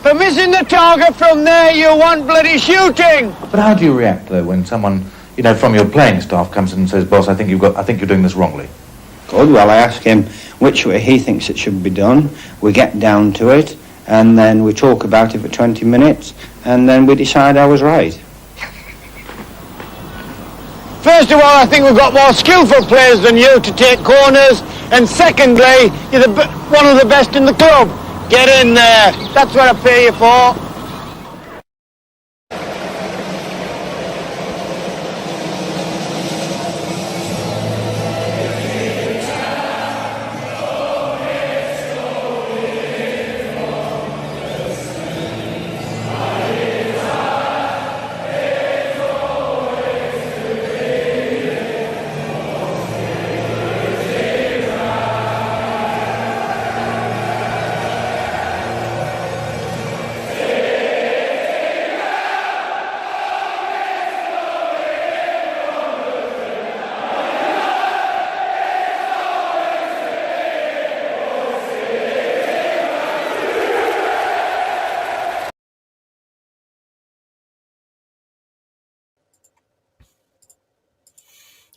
For missing the target from there, you want bloody shooting. But how do you react, though, when someone, from your playing staff comes in and says, "Boss, I think you're doing this wrongly"? Good. Well, I ask him which way he thinks it should be done. We get down to it, and then we talk about it for 20 minutes, and then we decide I was right. First of all, I think we've got more skillful players than you to take corners, and secondly, you're one of the best in the club. Get in there. That's what I pay you for.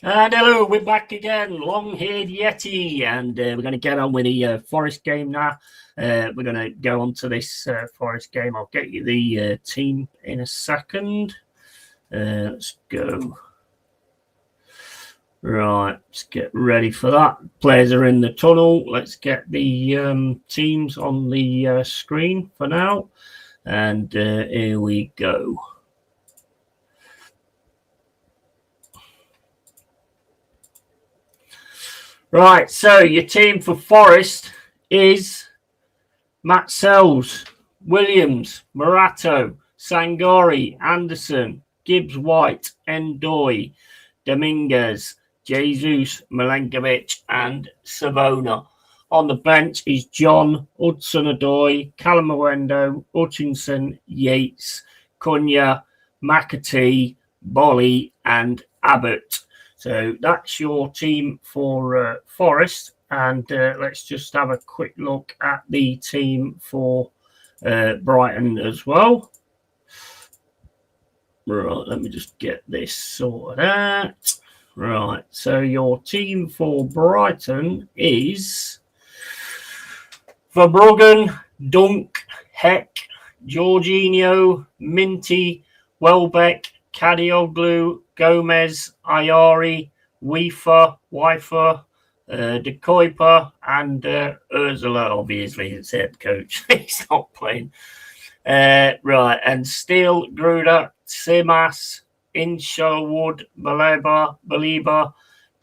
And hello, we're back again, Long-Haired Yeti, and we're going to get on with the Forest game now. We're going to go on to this Forest game. I'll get you the team in a second. Let's go. Right, let's get ready for that. Players are in the tunnel. Let's get the teams on the screen for now. And here we go. Right, so your team for Forest is Matt Sells, Williams, Morato, Sangori, Anderson, Gibbs-White, Endoy, Dominguez, Jesus, Milenkovic, and Savona. On the bench is John, Hudson-Odoi, Calamawendo, Hutchinson, Yates, Cunha, McAtee, Bolly, and Abbott. So that's your team for Forest, and let's just have a quick look at the team for Brighton as well. Right, let me just get this sorted out. Right, so your team for Brighton is Verbruggen, Dunk, Heck, Jorginho, Minty, Welbeck, Kadioglu, Gomez, Ayari, Wifer, De Kuiper, and Ursula, obviously, it's head coach. He's not playing. Right, and Steele, Gruder, Simas, Insherwood, Baliba,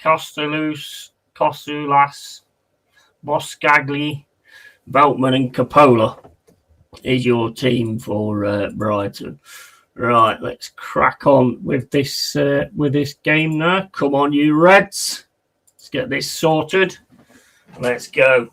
Costulas, Boscagli, Veltman, and Coppola is your team for Brighton. Right, let's crack on with this game now. Come on, you Reds. Let's get this sorted. Let's go.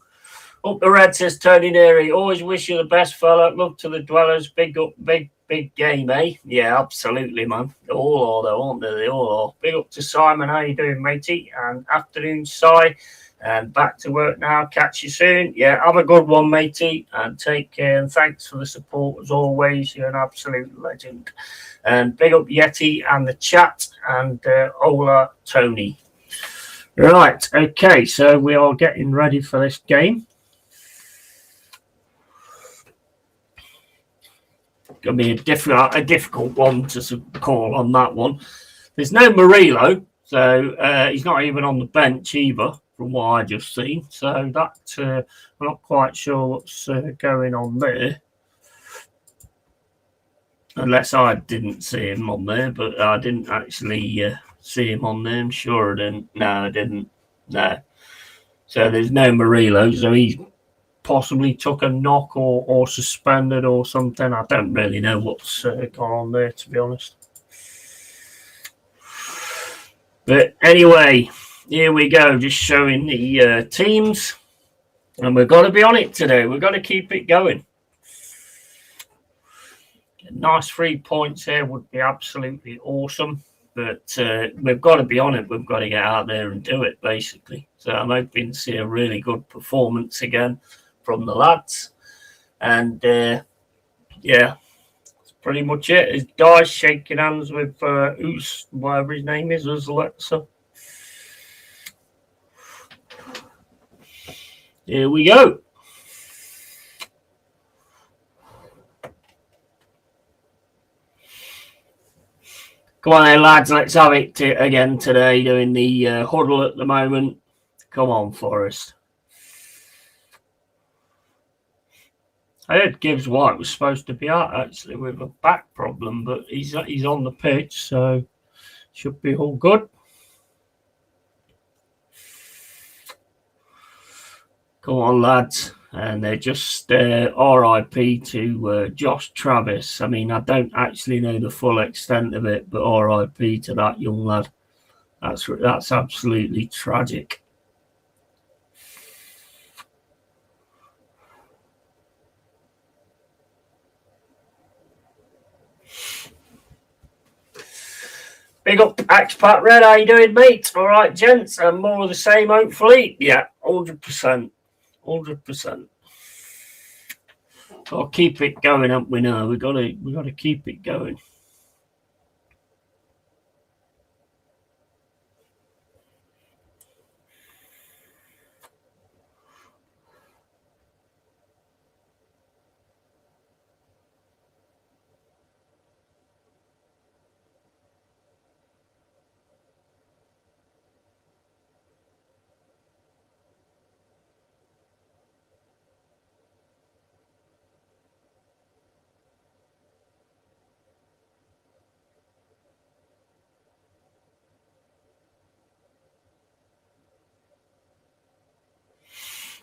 Up the Reds, says Tony Neary. Always wish you the best, fella. Love to the dwellers. Big up, big game, eh? Yeah, absolutely, man. They all are, though, aren't they? They all are. Big up to Simon. How you doing, matey? And afternoon, Si. And back to work now. Catch you soon. Yeah, have a good one, matey. And take care. And thanks for the support as always. You're an absolute legend. And big up Yeti and the chat. And Ola Tony. Right. Okay. So we are getting ready for this game. Going to be a difficult one to call on that one. There's no Murillo. So he's not even on the bench either, from what I just seen. So that I'm not quite sure what's going on there. Unless I didn't see him on there, but I didn't actually see him on there. I'm sure I didn't. No, I didn't. No. So there's no Murillo. So he's possibly took a knock or suspended or something. I don't really know what's gone on there, to be honest. But anyway, here we go, just showing the teams. And we've got to be on it today. We've got to keep it going. Nice 3 points here would be absolutely awesome. But we've got to be on it. We've got to get out there and do it, basically. So I'm hoping to see a really good performance again from the lads. And yeah, that's pretty much it. It's Dyche shaking hands with whatever his name is, Alexa. Here we go. Come on then, lads. Let's have it again today. Doing the huddle at the moment. Come on, Forrest. I heard Gibbs White was supposed to be out actually with a back problem, but he's on the pitch, so should be all good. Come on, lads. And they're just RIP to Josh Travis. I mean, I don't actually know the full extent of it, but RIP to that young lad. That's absolutely tragic. Big up, Expat Red. How you doing, mate? All right, gents. And more of the same, hopefully. Yeah, 100%. 100%. Got to keep it going, haven't we? Now we got to keep it going.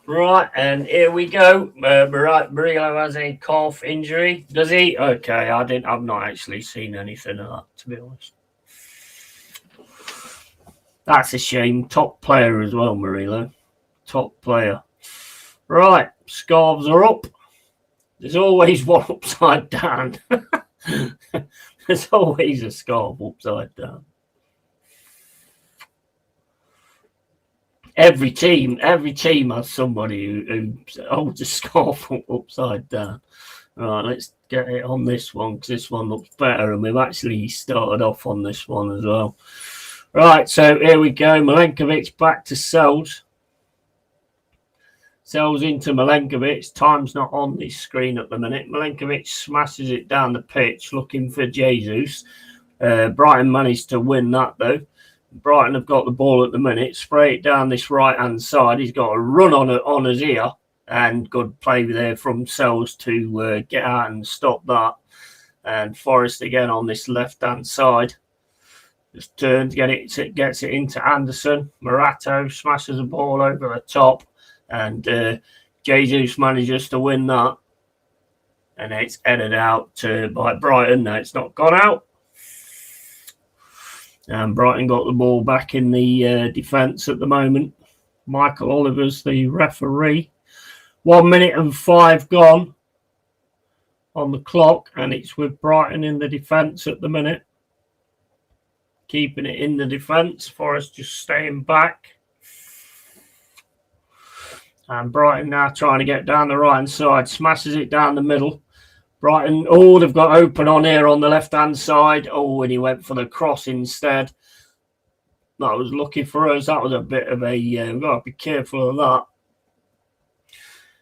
Right, and here we go. Murillo has a calf injury. Does he? Okay, I've not actually seen anything of that, to be honest. That's a shame. Top player as well, Murillo. Top player. Right, scarves are up. There's always one upside down. There's always a scarf upside down. Every team has somebody who holds a scarf upside down. Right, let's get it on this one because this one looks better, and we've actually started off on this one as well. Right, so here we go. Milenkovic back to Sells. Sells into Milenkovic. Time's not on this screen at the minute. Milenkovic smashes it down the pitch looking for Jesus. Brighton managed to win that though. Brighton have got the ball at the minute. Spray it down this right-hand side. He's got a run on his ear. And good play there from Sells to get out and stop that. And Forrest again on this left-hand side. Just turns, gets it into Anderson. Morato smashes the ball over the top. And Jesus manages to win that. And it's headed out by Brighton. No, it's not gone out. And Brighton got the ball back in the defence at the moment. Michael Oliver's the referee. 1 minute and 5 gone on the clock. And it's with Brighton in the defence at the minute. Keeping it in the defence. Forrest just staying back. And Brighton now trying to get down the right-hand side. Smashes it down the middle. Brighton, they've got open on here on the left-hand side. And he went for the cross instead. That was lucky for us. That was a bit of a... we've got to be careful of that.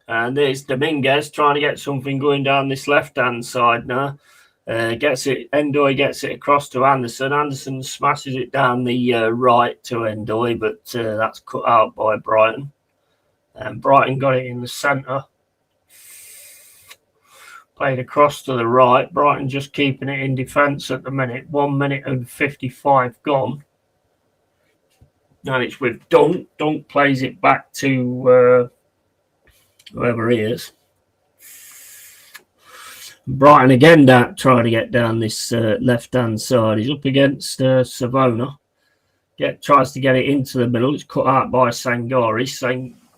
And there's Dominguez trying to get something going down this left-hand side now. Endoy gets it across to Anderson. Anderson smashes it down the right to Endoy, but that's cut out by Brighton. And Brighton got it in the centre. Played across to the right. Brighton just keeping it in defence at the minute. 1 minute and 55 gone. And it's with Dunk. Dunk plays it back to whoever he is. Brighton again trying to get down this left-hand side. He's up against Savona. Tries to get it into the middle. It's cut out by Sangari.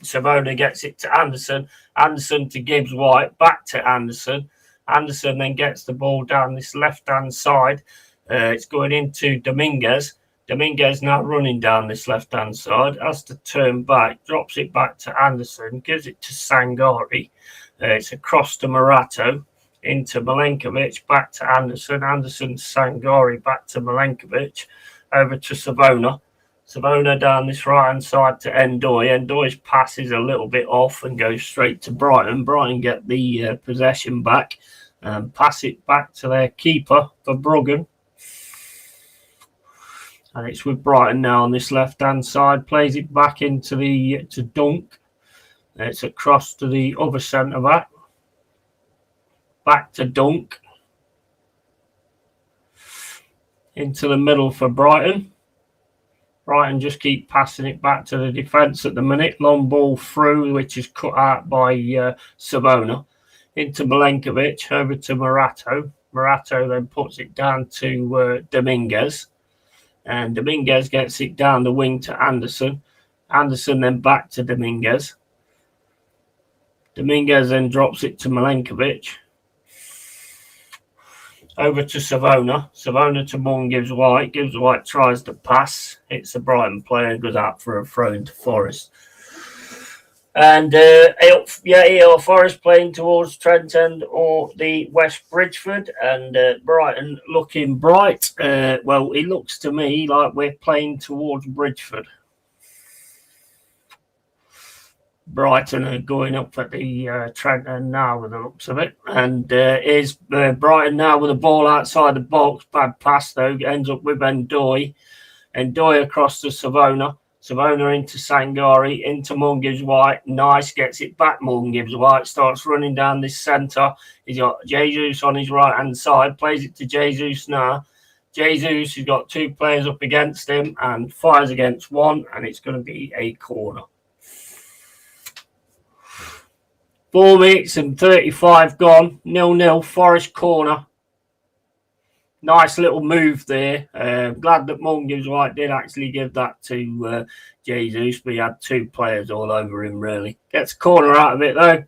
Savona gets it to Anderson. Anderson to Gibbs White. Back to Anderson. Anderson then gets the ball down this left-hand side. It's going into Dominguez. Dominguez now running down this left-hand side. Has to turn back. Drops it back to Anderson. Gives it to Sangari. It's across to Morato. into Milenkovic, back to Anderson. Anderson to Sangari, back to Milenkovic, over to Savona. Savona down this right-hand side to Endoy. Endoy's pass is a little bit off and goes straight to Brighton. Brighton get the possession back and pass it back to their keeper for Bruggen. And it's with Brighton now on this left-hand side. Plays it back into to Dunk. It's across to the other centre-back. Back to Dunk. Into the middle for Brighton. Brighton just keep passing it back to the defence at the minute. Long ball through, which is cut out by Savona. Into Milenkovic, over to Morato. Morato then puts it down to Dominguez. And Dominguez gets it down the wing to Anderson. Anderson then back to Dominguez. Dominguez then drops it to Milenkovic. Over to Savona. Savona to Morgan Gibbs White. Gibbs White tries to pass. Hits the Brighton player and goes out for a throw into Forest. And Forest playing towards Trent End or the West Bridgeford, and Brighton looking bright. Well, it looks to me like we're playing towards Bridgeford. Brighton are going up at the Trent End now with the looks of it. And is Brighton now with the ball outside the box. Bad pass though, ends up with Endoy. Endoy across to Savona. Savona into Sangari, into Morgan Gibbs White. Nice, gets it back. Morgan Gibbs White starts running down this centre. He's got Jesus on his right hand side, plays it to Jesus now. Jesus has got two players up against him and fires against one, and it's going to be a corner. 4 minutes and 35 gone. 0-0, Forest corner. Nice little move there. Glad that Morgan Gibbs White did actually give that to Jesus, but he had two players all over him, really. Gets a corner out of it, though.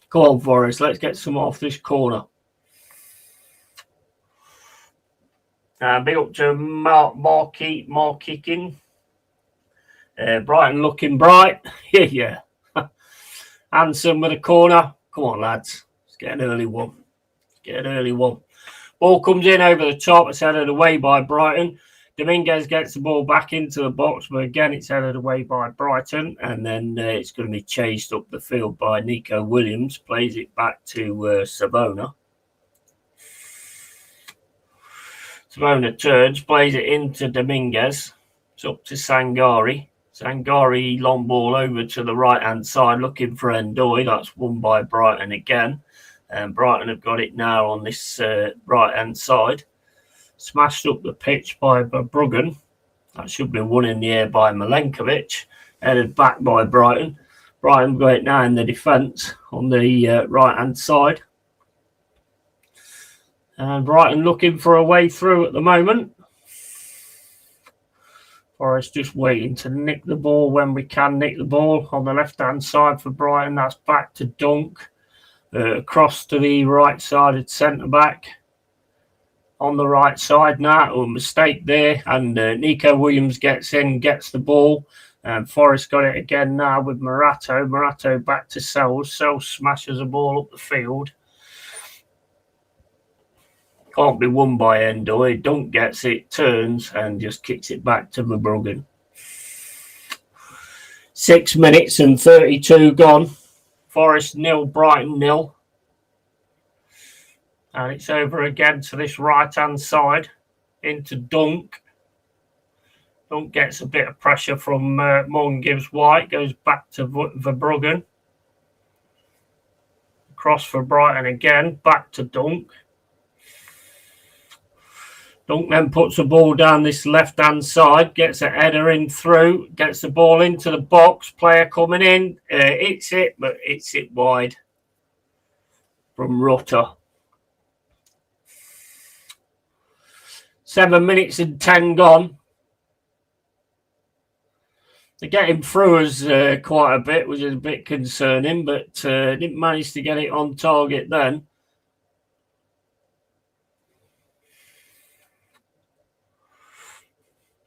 Come on, Forest. Let's get some off this corner. Big up to Mark kicking. Brighton looking bright. Yeah. Hanson with a corner. Come on, lads. Let's get an early one. Ball comes in over the top. It's headed away by Brighton. Dominguez gets the ball back into the box, but again, it's headed away by Brighton. And then it's going to be chased up the field by Nico Williams. Plays it back to Savona. Savona turns, plays it into Dominguez. It's up to Sangari. Sangari, long ball over to the right-hand side, looking for Endoy. That's won by Brighton again. And Brighton have got it now on this right-hand side. Smashed up the pitch by Bruggen. That should be won in the air by Milenkovic. Headed back by Brighton. Brighton got it now in the defence on the right-hand side. And Brighton looking for a way through at the moment. Forest just waiting to nick the ball when we can nick the ball. On the left-hand side for Brighton, that's back to Dunk. Across to the right-sided centre-back. On the right side now, a mistake there. And Nico Williams gets in, gets the ball. And Forest got it again now with Morato. Morato back to Sells. Sells smashes the ball up the field. Can't be won by Endoy. Dunk gets it, turns, and just kicks it back to Bruggen. 6 minutes and 32 gone. Forest 0, Brighton 0. And it's over again to this right-hand side into Dunk. Dunk gets a bit of pressure from Morgan Gibbs White. Goes back to Verbruggen. Cross for Brighton again. Back to Dunk. Dunk then puts the ball down this left-hand side, gets a header in through, gets the ball into the box, player coming in, hits it, but hits it wide from Rutter. 7 minutes and 10 gone. They're getting through us quite a bit, which is a bit concerning, but didn't manage to get it on target then.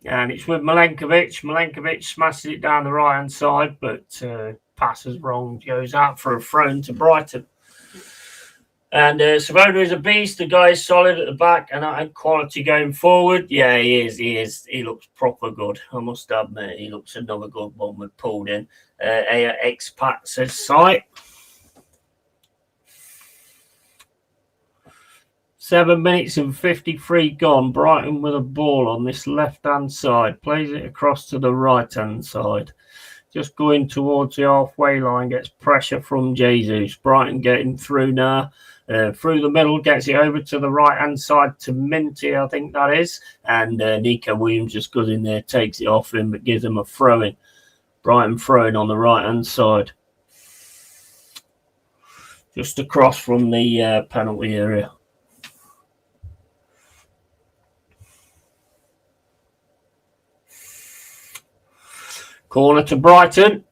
And it's with Milenkovic. Milenkovic smashes it down the right-hand side, but passes wrong. Goes out for a throw to Brighton. And Savona is a beast. The guy is solid at the back and quality going forward. Yeah, he is. He looks proper good. I must admit, he looks another good one we've pulled in. Expat says site. 7 minutes and 53 gone. Brighton with a ball on this left-hand side. Plays it across to the right-hand side. Just going towards the halfway line. Gets pressure from Jesus. Brighton getting through now. Through the middle. Gets it over to the right-hand side to Minty, I think that is. And Nico Williams just goes in there. Takes it off him but gives him a throw-in. Brighton throwing on the right-hand side. Just across from the penalty area. Corner to Brighton.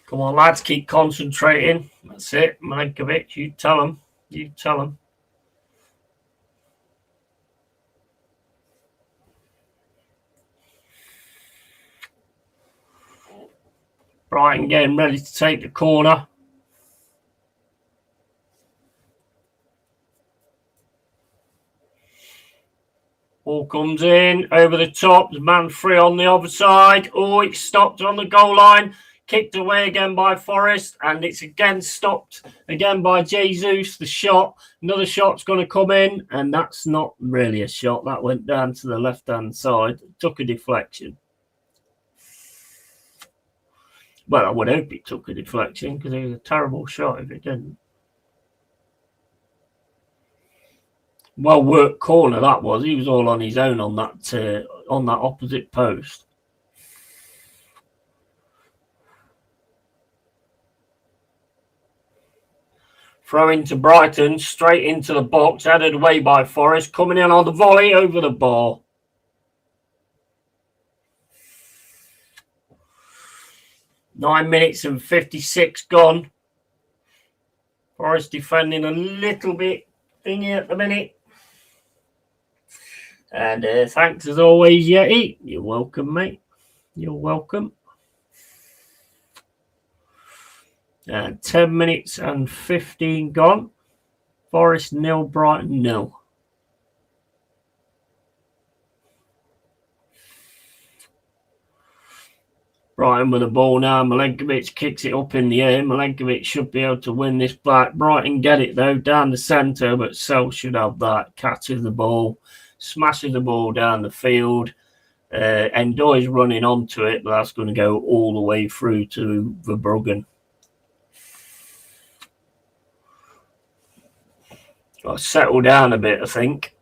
Come on, lads, keep concentrating. That's it. Milenkovic, you tell them. You tell them. Brighton getting ready to take the corner. Ball comes in over the top. There's man free on the other side. Oh, it's stopped on the goal line. Kicked away again by Forrest. And it's again stopped again by Jesus. The shot. Another shot's going to come in. And that's not really a shot. That went down to the left-hand side. Took a deflection. Well, I would hope it took a deflection because it was a terrible shot if it didn't. Well worked corner that was. He was all on his own on that opposite post. Throw into Brighton, straight into the box, headed away by Forrest, coming in on the volley over the bar. Nine minutes and 56 gone. Forrest defending a little bit thingy at the minute. And thanks as always, Yeti. You're welcome, mate. You're welcome. 10 minutes and 15 gone. Forest 0, Brighton 0. Brighton with the ball now. Milenkovic kicks it up in the air. Milenkovic should be able to win this back. Brighton get it, though, down the centre, but Sel should have that. Catches the ball. Smashes the ball down the field. Endoy's running onto it, but that's going to go all the way through to Verbruggen. Got to settle down a bit, I think.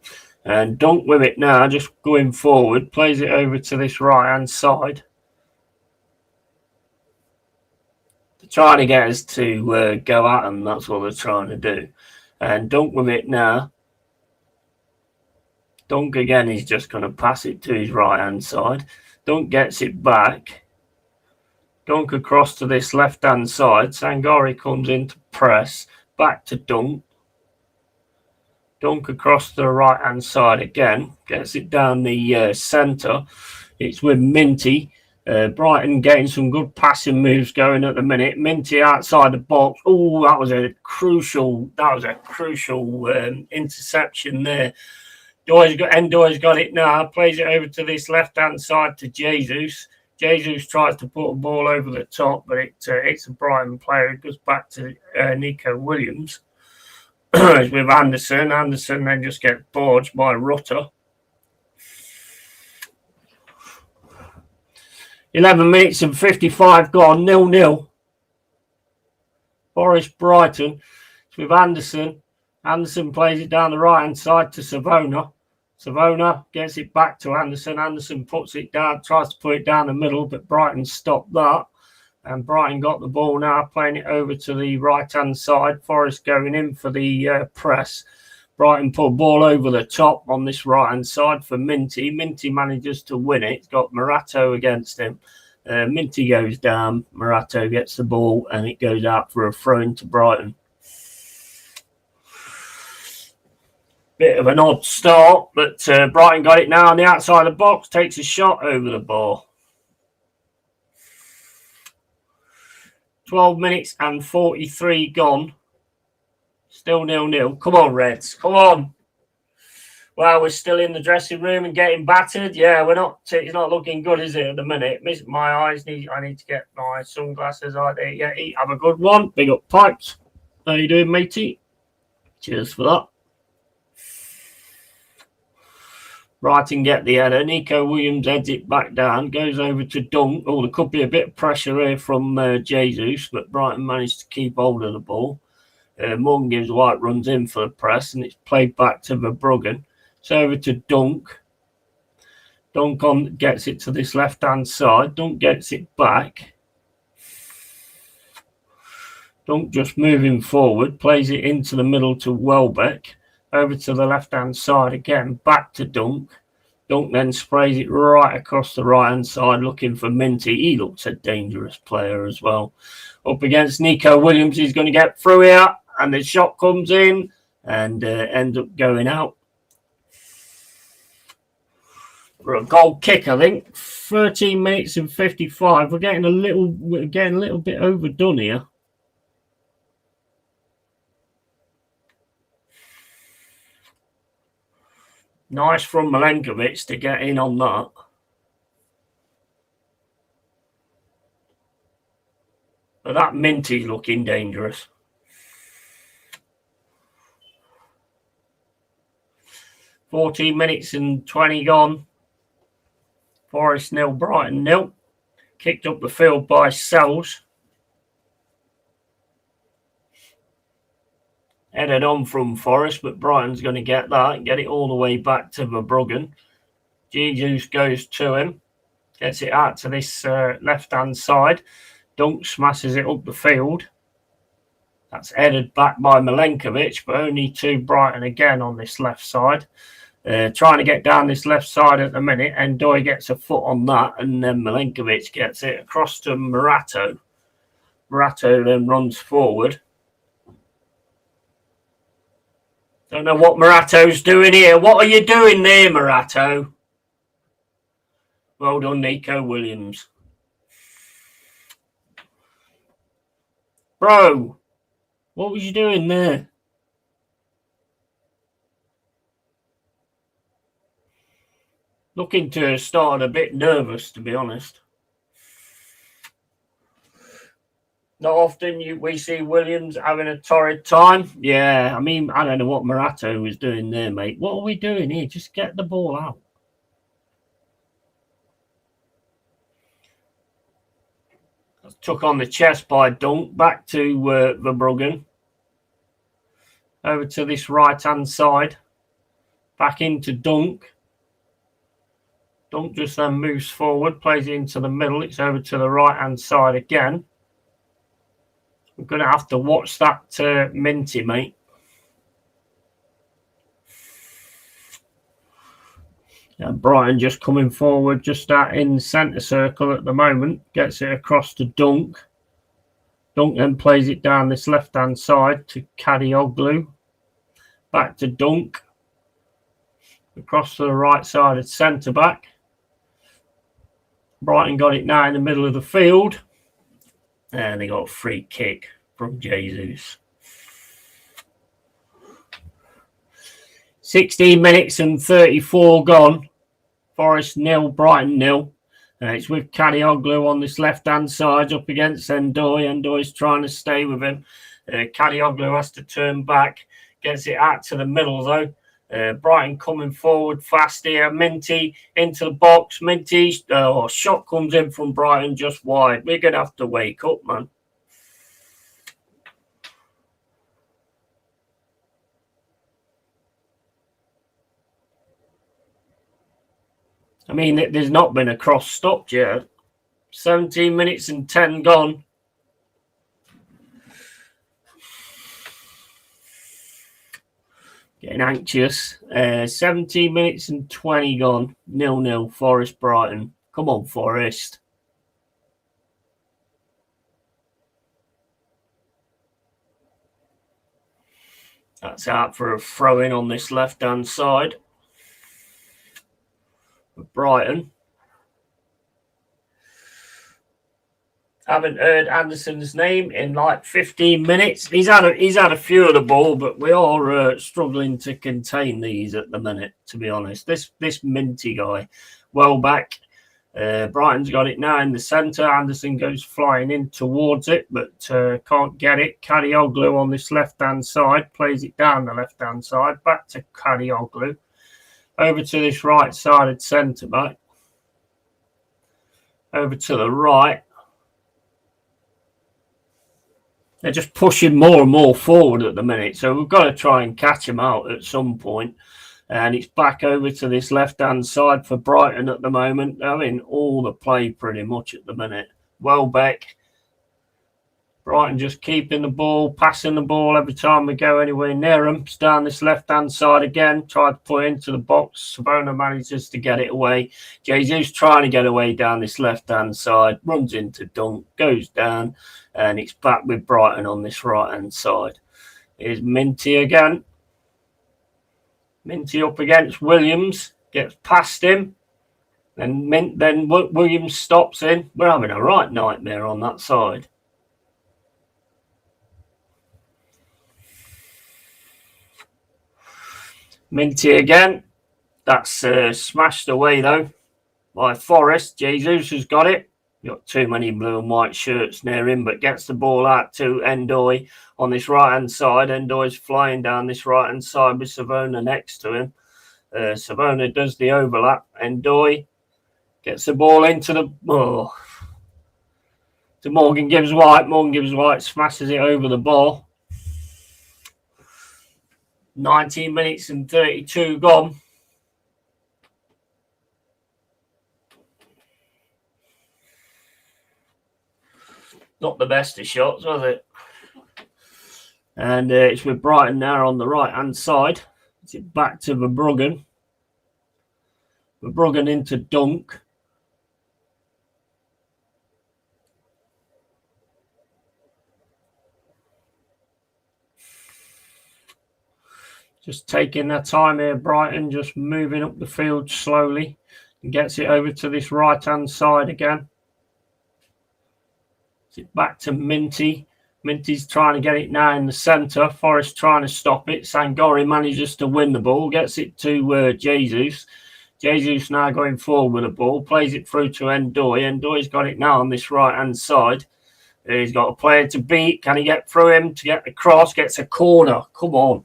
And Dunk with it now, just going forward. Plays it over to this right-hand side. They're trying to get us to go at them. That's what they're trying to do. And Dunk with it now. Dunk again, he's just going to pass it to his right-hand side. Dunk gets it back. Dunk across to this left-hand side. Sangari comes in to press. Back to Dunk. Dunk across to the right-hand side again. Gets it down the centre. It's with Minty. Brighton getting some good passing moves going at the minute. Minty outside the box. Oh, that was a crucial interception there. Endoy's got it now. Plays it over to this left-hand side to Jesus. Jesus tries to put a ball over the top, but it's a Brighton player. It goes back to Nico Williams. It's with Anderson. Anderson then just gets barged by Rutter. 11 minutes and 55 gone. 0-0. Forest Brighton. It's with Anderson. Anderson plays it down the right-hand side to Savona. Savona gets it back to Anderson. Anderson puts it down, tries to put it down the middle, but Brighton stopped that. And Brighton got the ball now, playing it over to the right-hand side. Forest going in for the press. Brighton put a ball over the top on this right-hand side for Minty. Minty manages to win it. It's got Morato against him. Minty goes down. Morato gets the ball, and it goes out for a throw into Brighton. Bit of an odd start, but Brighton got it now on the outside of the box, takes a shot over the bar. 12 minutes and 43 gone. Still 0-0. Come on, Reds. Come on. Well, we're still in the dressing room and getting battered. Yeah, we're not. It's not looking good, is it, at the minute? My eyes I need to get my sunglasses out there. Yeah, have a good one. Big up pipes. How you doing, matey? Cheers for that. Brighton get the header. Nico Williams heads it back down, goes over to Dunk. Oh, there could be a bit of pressure here from Jesus, but Brighton managed to keep hold of the ball. Morgan gives White, runs in for the press, and it's played back to Verbruggen. It's over to Dunk. Dunk gets it to this left-hand side. Dunk gets it back. Dunk just moving forward, plays it into the middle to Welbeck. Over to the left-hand side again, back to Dunk. Dunk then sprays it right across the right-hand side, looking for Minty. He looks a dangerous player as well. Up against Nico Williams, he's going to get through here, and the shot comes in and ends up going out. For a goal kick, I think. 13 minutes and 55. We're getting a little bit overdone here. Nice from Milenkovic to get in on that. But that Minty's looking dangerous. $14 minutes and 20 gone. Forest 0, Brighton 0. Kicked up the field by Sells. Headed on from Forest, but Brighton's going to get that and get it all the way back to Verbruggen. Jesus goes to him. Gets it out to this left-hand side. Dunk smashes it up the field. That's headed back by Milenkovic, but only to Brighton again on this left side. Trying to get down this left side at the minute, and Dyche gets a foot on that, and then Milenkovic gets it across to Morato. Morato then runs forward. Don't know what Morato's doing here. What are you doing there, Morato? Well done, Nico Williams. Bro, what was you doing there? Looking to have started a bit nervous, to be honest. Not often we see Williams having a torrid time. Yeah, I mean, I don't know what Morato was doing there, mate. What are we doing here? Just get the ball out. Took on the chest by Dunk. Back to Verbruggen. Over to this right-hand side. Back into Dunk. Dunk just then moves forward, plays it into the middle. It's over to the right-hand side again. We're going to have to watch that Minty, mate. And Brighton just coming forward, just out in the centre circle at the moment. Gets it across to Dunk. Dunk then plays it down this left-hand side to Kadioglu. Back to Dunk. Across to the right side of centre-back. Brighton got it now in the middle of the field. And they got a free kick from Jesus. 16 minutes and 34 gone. Forest 0, Brighton 0. It's with Kadioglu on this left-hand side up against Ndoye. Ndoye's trying to stay with him. Kadioglu has to turn back. Gets it out to the middle, though. Brighton coming forward fast here. Minty into the box. Minty, shot comes in from Brighton just wide. We're going to have to wake up, man. I mean, there's not been a cross stopped yet. 17 minutes and 10 gone. Getting anxious. 17 minutes and 20 gone. 0-0, Forest Brighton. Come on, Forest. That's out for a throw-in on this left-hand side of Brighton. Haven't heard Anderson's name in like 15 minutes. He's had a few of the ball, but we are struggling to contain these at the minute, to be honest. This Minty guy, well back. Brighton's got it now in the centre. Anderson goes flying in towards it, but can't get it. Kadioglu on this left-hand side, plays it down the left-hand side, back to Kadioglu. Over to this right-sided centre-back. Over to the right. They're just pushing more and more forward at the minute, so we've got to try and catch him out at some point. And it's back over to this left-hand side for Brighton at the moment. I mean, all the play pretty much at the minute. Welbeck. Brighton just keeping the ball, passing the ball every time we go anywhere near them. It's down this left-hand side again. Tried to put it into the box. Savona manages to get it away. Jesus trying to get away down this left-hand side. Runs into Dunk. Goes down. And it's back with Brighton on this right-hand side. Here's Minty again. Minty up against Williams. Gets past him. Then Williams stops in. We're having a right nightmare on that side. Minty again. That's smashed away, though, by Forrest. Jesus has got it. Got too many blue and white shirts near him, but gets the ball out to Endoy on this right-hand side. Endoy's flying down this right-hand side with Savona next to him. Savona does the overlap. Endoy gets the ball into the... Oh, to Morgan Gibbs White. Morgan Gibbs White smashes it over the bar. 19 minutes and 32 gone. Not the best of shots, was it? And it's with Brighton now on the right-hand side. It's back to Verbruggen. Verbruggen into Dunk. Just taking their time here, Brighton, just moving up the field slowly. And gets it over to this right-hand side again. It's back to Minty. Minty's trying to get it now in the centre. Forrest trying to stop it. Sangori manages to win the ball. Gets it to Jesus. Jesus now going forward with the ball. Plays it through to Endoy. Endoy's got it now on this right-hand side. He's got a player to beat. Can he get through him to get the cross? Gets a corner. Come on.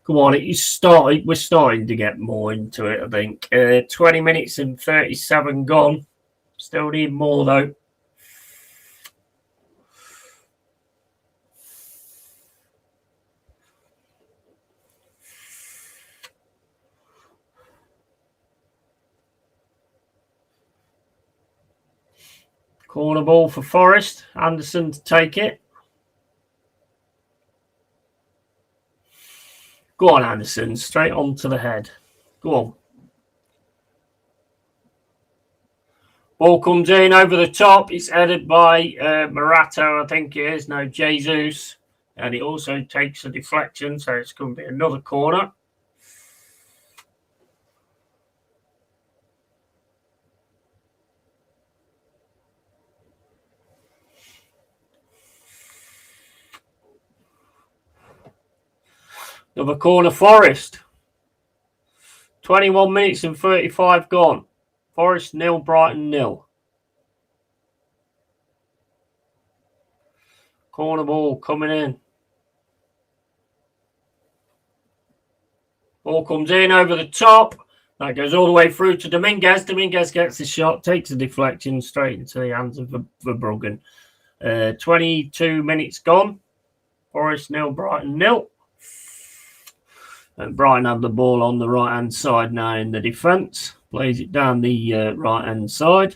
Come on, we're starting to get more into it, I think. 20 minutes and 37 gone. Still need more, though. Corner ball for Forrest. Anderson to take it. Go on, Anderson. Straight on to the head. Go on. Ball comes in over the top. It's headed by Morato, I think it is. No, Jesus. And it also takes a deflection, so it's going to be another corner. Another corner, Forest. 21 minutes and 35 gone. Forest 0, Brighton 0. Corner ball coming in. Ball comes in over the top. That goes all the way through to Dominguez. Dominguez gets the shot, takes a deflection straight into the hands of Verbruggen. 22 minutes gone. Forest 0, Brighton 0. And Brighton have the ball on the right-hand side now in the defence. Plays it down the right-hand side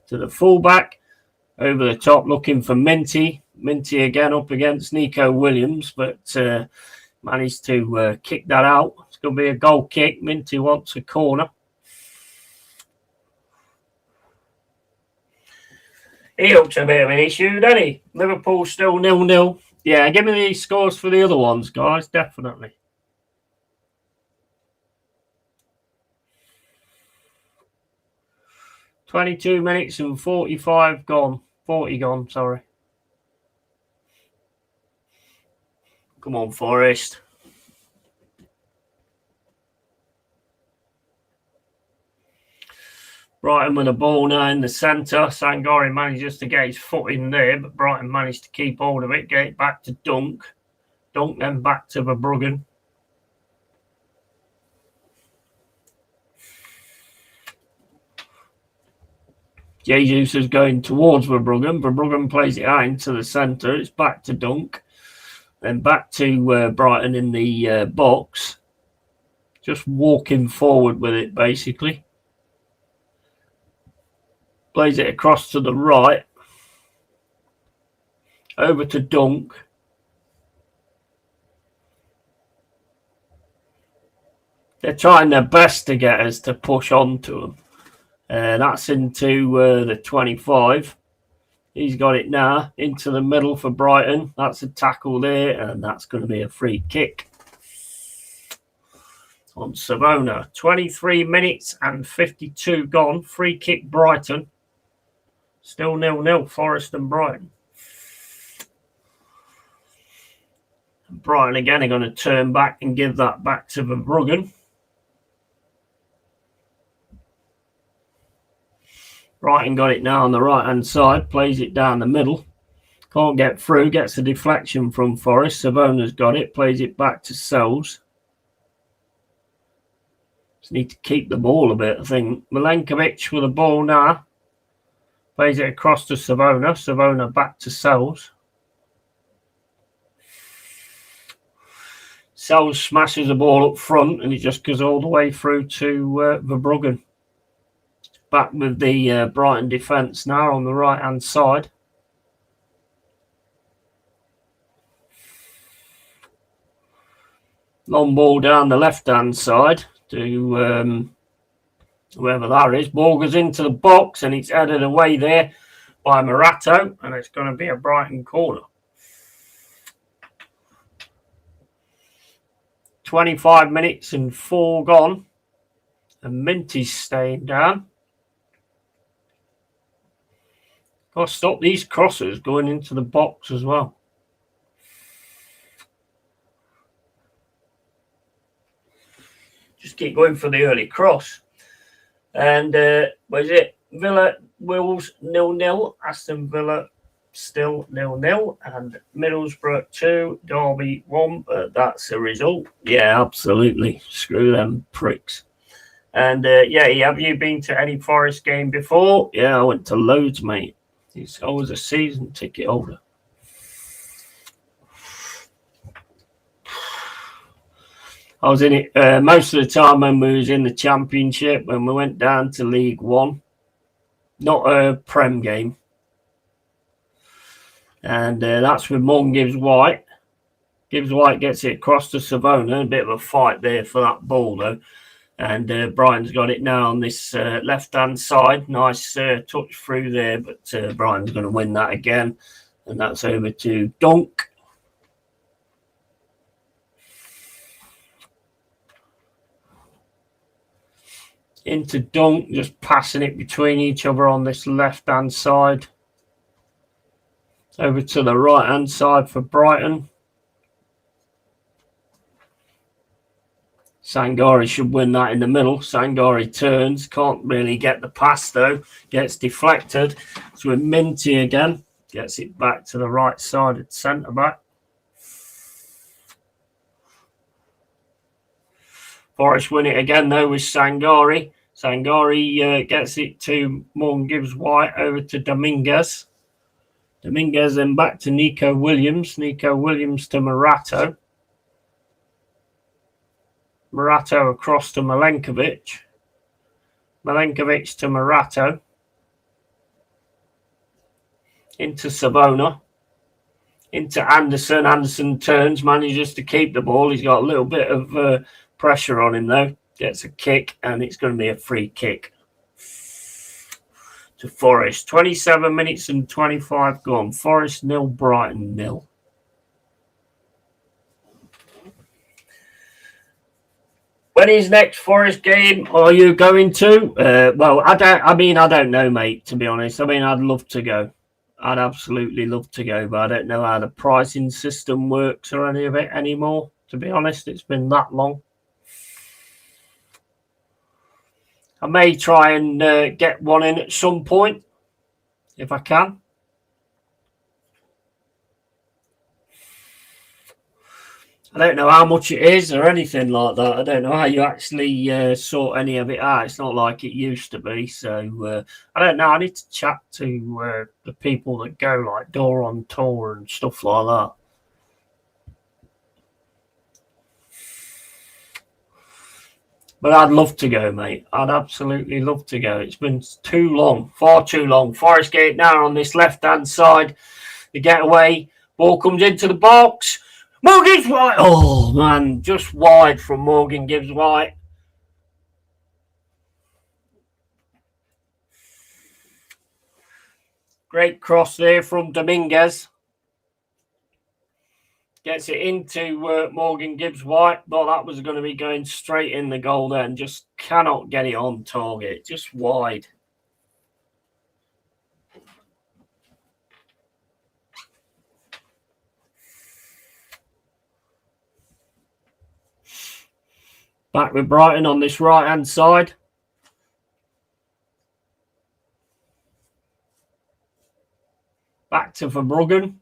to the fullback. Over the top looking for Minty. Minty again up against Nico Williams, but managed to kick that out. It's going to be a goal kick. Minty wants a corner. He looks a bit of an issue, doesn't he? Liverpool still 0-0. Yeah, give me the scores for the other ones, guys, definitely. "22 minutes and 45 gone. 40 gone, sorry. Come on, Forest. Brighton with a ball now in the centre. Sangari manages to get his foot in there, but Brighton managed to keep hold of it, get it back to Dunk. Dunk then back to Verbruggen. Jesus is going towards Verbruggen. Verbruggen plays it out into the centre. It's back to Dunk. Then back to Brighton in the box. Just walking forward with it, basically. Plays it across to the right. Over to Dunk. They're trying their best to get us to push on to them. That's into the 25. He's got it now into the middle for Brighton. That's a tackle there, and that's going to be a free kick on Savona. 23 minutes and 52 gone. Free kick Brighton. Still 0-0, Forest and Brighton. And Brighton again are going to turn back and give that back to Verbruggen. Brighton got it now on the right-hand side, plays it down the middle. Can't get through, gets a deflection from Forest. Savona's got it, plays it back to Sells. Just need to keep the ball a bit, I think. Milenkovic with the ball now. Plays it across to Savona. Savona back to Sells. Sells smashes the ball up front and it just goes all the way through to Verbruggen. Back with the Brighton defence now on the right-hand side. Long ball down the left-hand side to whoever that is. Ball goes into the box and it's headed away there by Morato, and it's going to be a Brighton corner. 25 minutes and 4 gone. And Minty's staying down. Got to stop these crosses going into the box as well. Just keep going for the early cross. And what is it? Villa Wolves 0-0. Aston Villa still 0-0. And Middlesbrough 2, Derby 1. But that's the result. Yeah, absolutely. Screw them pricks. And yeah, have you been to any Forest game before? Yeah, I went to loads, mate. I was a season ticket holder. I was in it most of the time when we was in the Championship, when we went down to League One. Not a Prem game. And that's with Mon Gibbs White. Gibbs White gets it across to Savona. A bit of a fight there for that ball, though. And Brighton's got it now on this left-hand side. Nice touch through there, but Brighton's going to win that again. And that's over to Dunk. Into Dunk, just passing it between each other on this left-hand side. Over to the right-hand side for Brighton. Sangari should win that in the middle. Sangari turns, can't really get the pass though. Gets deflected. So with Minty again. Gets it back to the right side at centre-back. Forest win it again though with Sangari. Sangari gets it to Morgan Gibbs White over to Dominguez. Dominguez then back to Nico Williams. Nico Williams to Morato. Morato across to Milenkovic. Milenkovic to Morato. Into Savona. Into Anderson. Anderson turns, manages to keep the ball. He's got a little bit of pressure on him though. Gets a kick and it's going to be a free kick to Forest. 27 minutes and 25 gone. Forest 0, Brighton 0. When is next Forest game are you going to? Well, I don't know, mate, to be honest. I mean, I'd love to go. I'd absolutely love to go, but I don't know how the pricing system works or any of it anymore, to be honest. It's been that long. I may try and get one in at some point, if I can. I don't know how much it is or anything like that. I don't know how you actually sort any of it out. It's not like it used to be. So I don't know. I need to chat to the people that go, like Door on Tour and stuff like that. But I'd love to go, mate. I'd absolutely love to go. It's been too long, far too long. Forest Gate now on this left-hand side. The getaway. Ball comes into the box. Morgan White. Oh, man. Just wide from Morgan Gibbs White. Great cross there from Dominguez. Gets it into Morgan Gibbs White. Thought that was going to be going straight in the goal there and just cannot get it on target. Just wide. Back with Brighton on this right-hand side. Back to Verbruggen.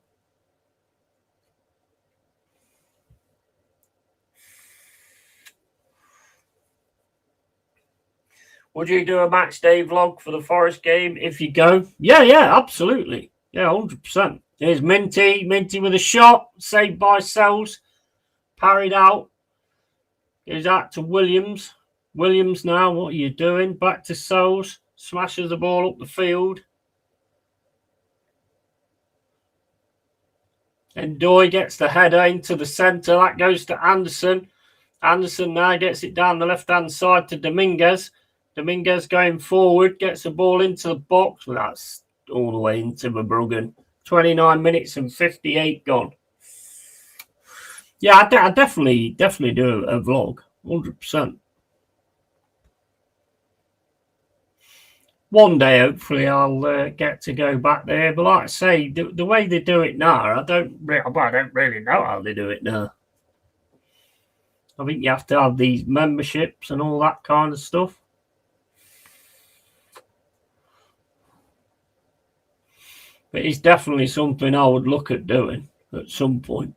Would you do a match day vlog for the Forest game if you go? Yeah, absolutely. Yeah, 100%. Here's Minty. Minty with a shot. Saved by Sells. Parried out. Goes out to Williams. Williams now, what are you doing? Back to Sells. Smashes the ball up the field. And Doy gets the header into the centre. That goes to Anderson. Anderson now gets it down the left-hand side to Dominguez. Dominguez going forward. Gets the ball into the box. Well, that's all the way into Verbruggen. 29 minutes and 58 gone. Yeah, I definitely do a vlog. 100%. One day, hopefully, I'll get to go back there. But like I say, the way they do it now, I don't really know how they do it now. I think you have to have these memberships and all that kind of stuff. But it's definitely something I would look at doing at some point.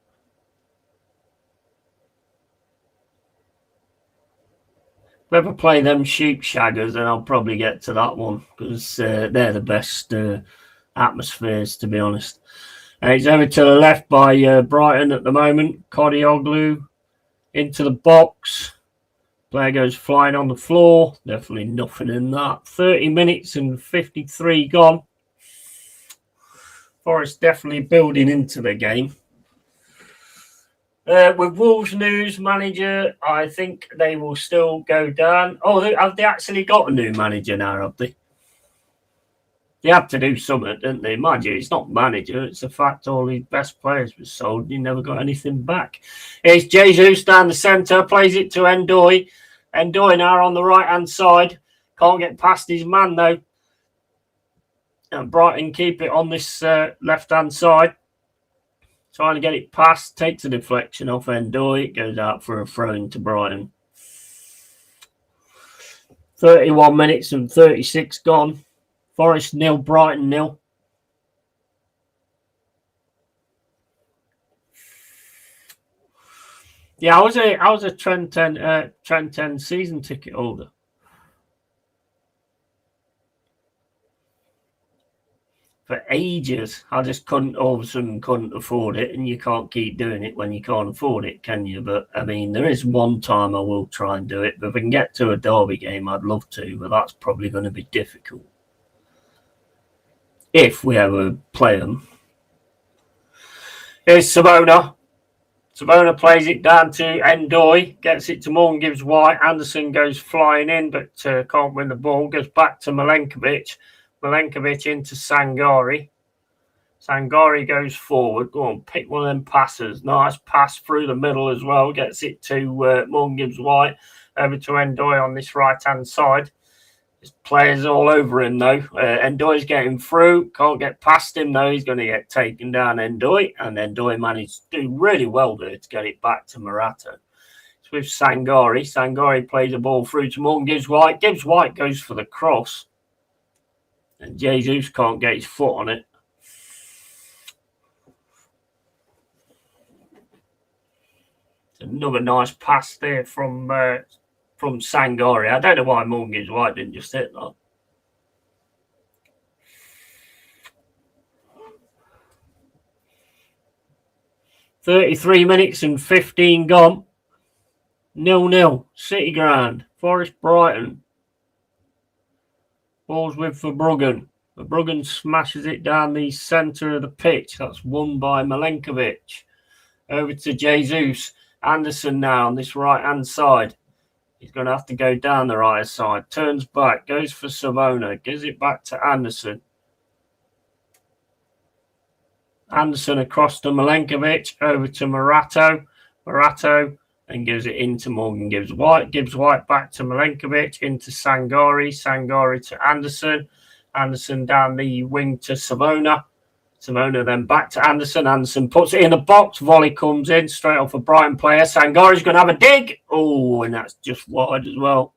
If I ever play them sheep shaggers, then I'll probably get to that one because they're the best atmospheres, to be honest. And it's over to the left by Brighton at the moment. Kodioglu into the box. Player goes flying on the floor. Definitely nothing in that. 30 minutes and 53 gone. Forest definitely building into the game. With Wolves news manager, I think they will still go down. Oh, have they actually got a new manager now, have they? They had to do something, didn't they? Mind you, it's not manager. It's the fact all his best players were sold. He never got anything back. Here's Jesus down the centre. Plays it to Ndoye. Ndoye now on the right-hand side. Can't get past his man, though. And Brighton keep it on this left-hand side. Trying to get it past. Takes a deflection off Ndoye. It goes out for a throw to Brighton. 31 minutes and 36 gone. Forest 0, Brighton 0. Yeah, I was a Trent 10 season ticket holder. For ages, I just all of a sudden couldn't afford it, and you can't keep doing it when you can't afford it, can you? But I mean, there is one time I will try and do it. But if I can get to a derby game, I'd love to, but that's probably going to be difficult if we ever play them. Here's Savona. Savona plays it down to Ndoye, gets it to Morgan Gibbs White. Anderson goes flying in, but can't win the ball. Goes back to Milenkovic. Milenkovic into Sangari. Sangari goes forward. Go on, pick one of them passes. Nice pass through the middle as well. Gets it to Morgan Gibbs White. Over to Ndoye on this right-hand side. There's players all over him, though. Ndoye's getting through. Can't get past him, though. He's going to get taken down, Ndoye. And Ndoye managed to do really well there to get it back to Morata. It's with Sangari. Sangari plays the ball through to Morgan Gibbs White. Gibbs White goes for the cross. And Jesus can't get his foot on it. Another nice pass there from Sangari. I don't know why Morgan Gibbs White didn't just hit that. "33 minutes and 15 gone. 0-0. City Ground. Forest Brighton. Ball's with Verbruggen. Verbruggen smashes it down the centre of the pitch. That's won by Milenkovic. Over to Jesus. Anderson now on this right-hand side. He's going to have to go down the right side. Turns back. Goes for Savona. Gives it back to Anderson. Anderson across to Milenkovic. Over to Morato. Morato. And gives it into Morgan Gibbs White. Gibbs White back to Milenkovic. Into Sangari. Sangari to Anderson. Anderson down the wing to Savona. Savona then back to Anderson. Anderson puts it in the box. Volley comes in straight off a Brighton player. Sangari's going to have a dig. Oh, and that's just wide as well.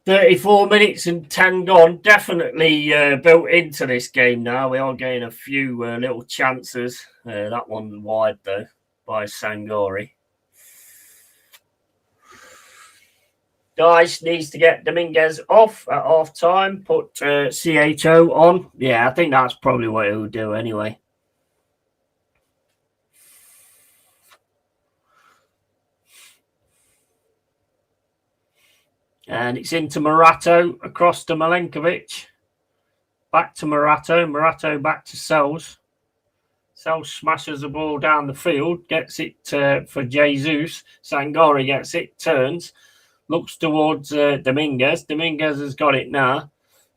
34 minutes and 10 gone. Definitely built into this game now. We are getting a few little chances. That one wide, though, by Sangari. Dyche needs to get Dominguez off at half time. Put CHO on. Yeah, I think that's probably what he'll do anyway. And it's into Morato, across to Milenkovic. Back to Morato. Morato back to Sells. Sells smashes the ball down the field. Gets it for Jesus. Sangari gets it, turns. Looks towards Dominguez. Dominguez has got it now.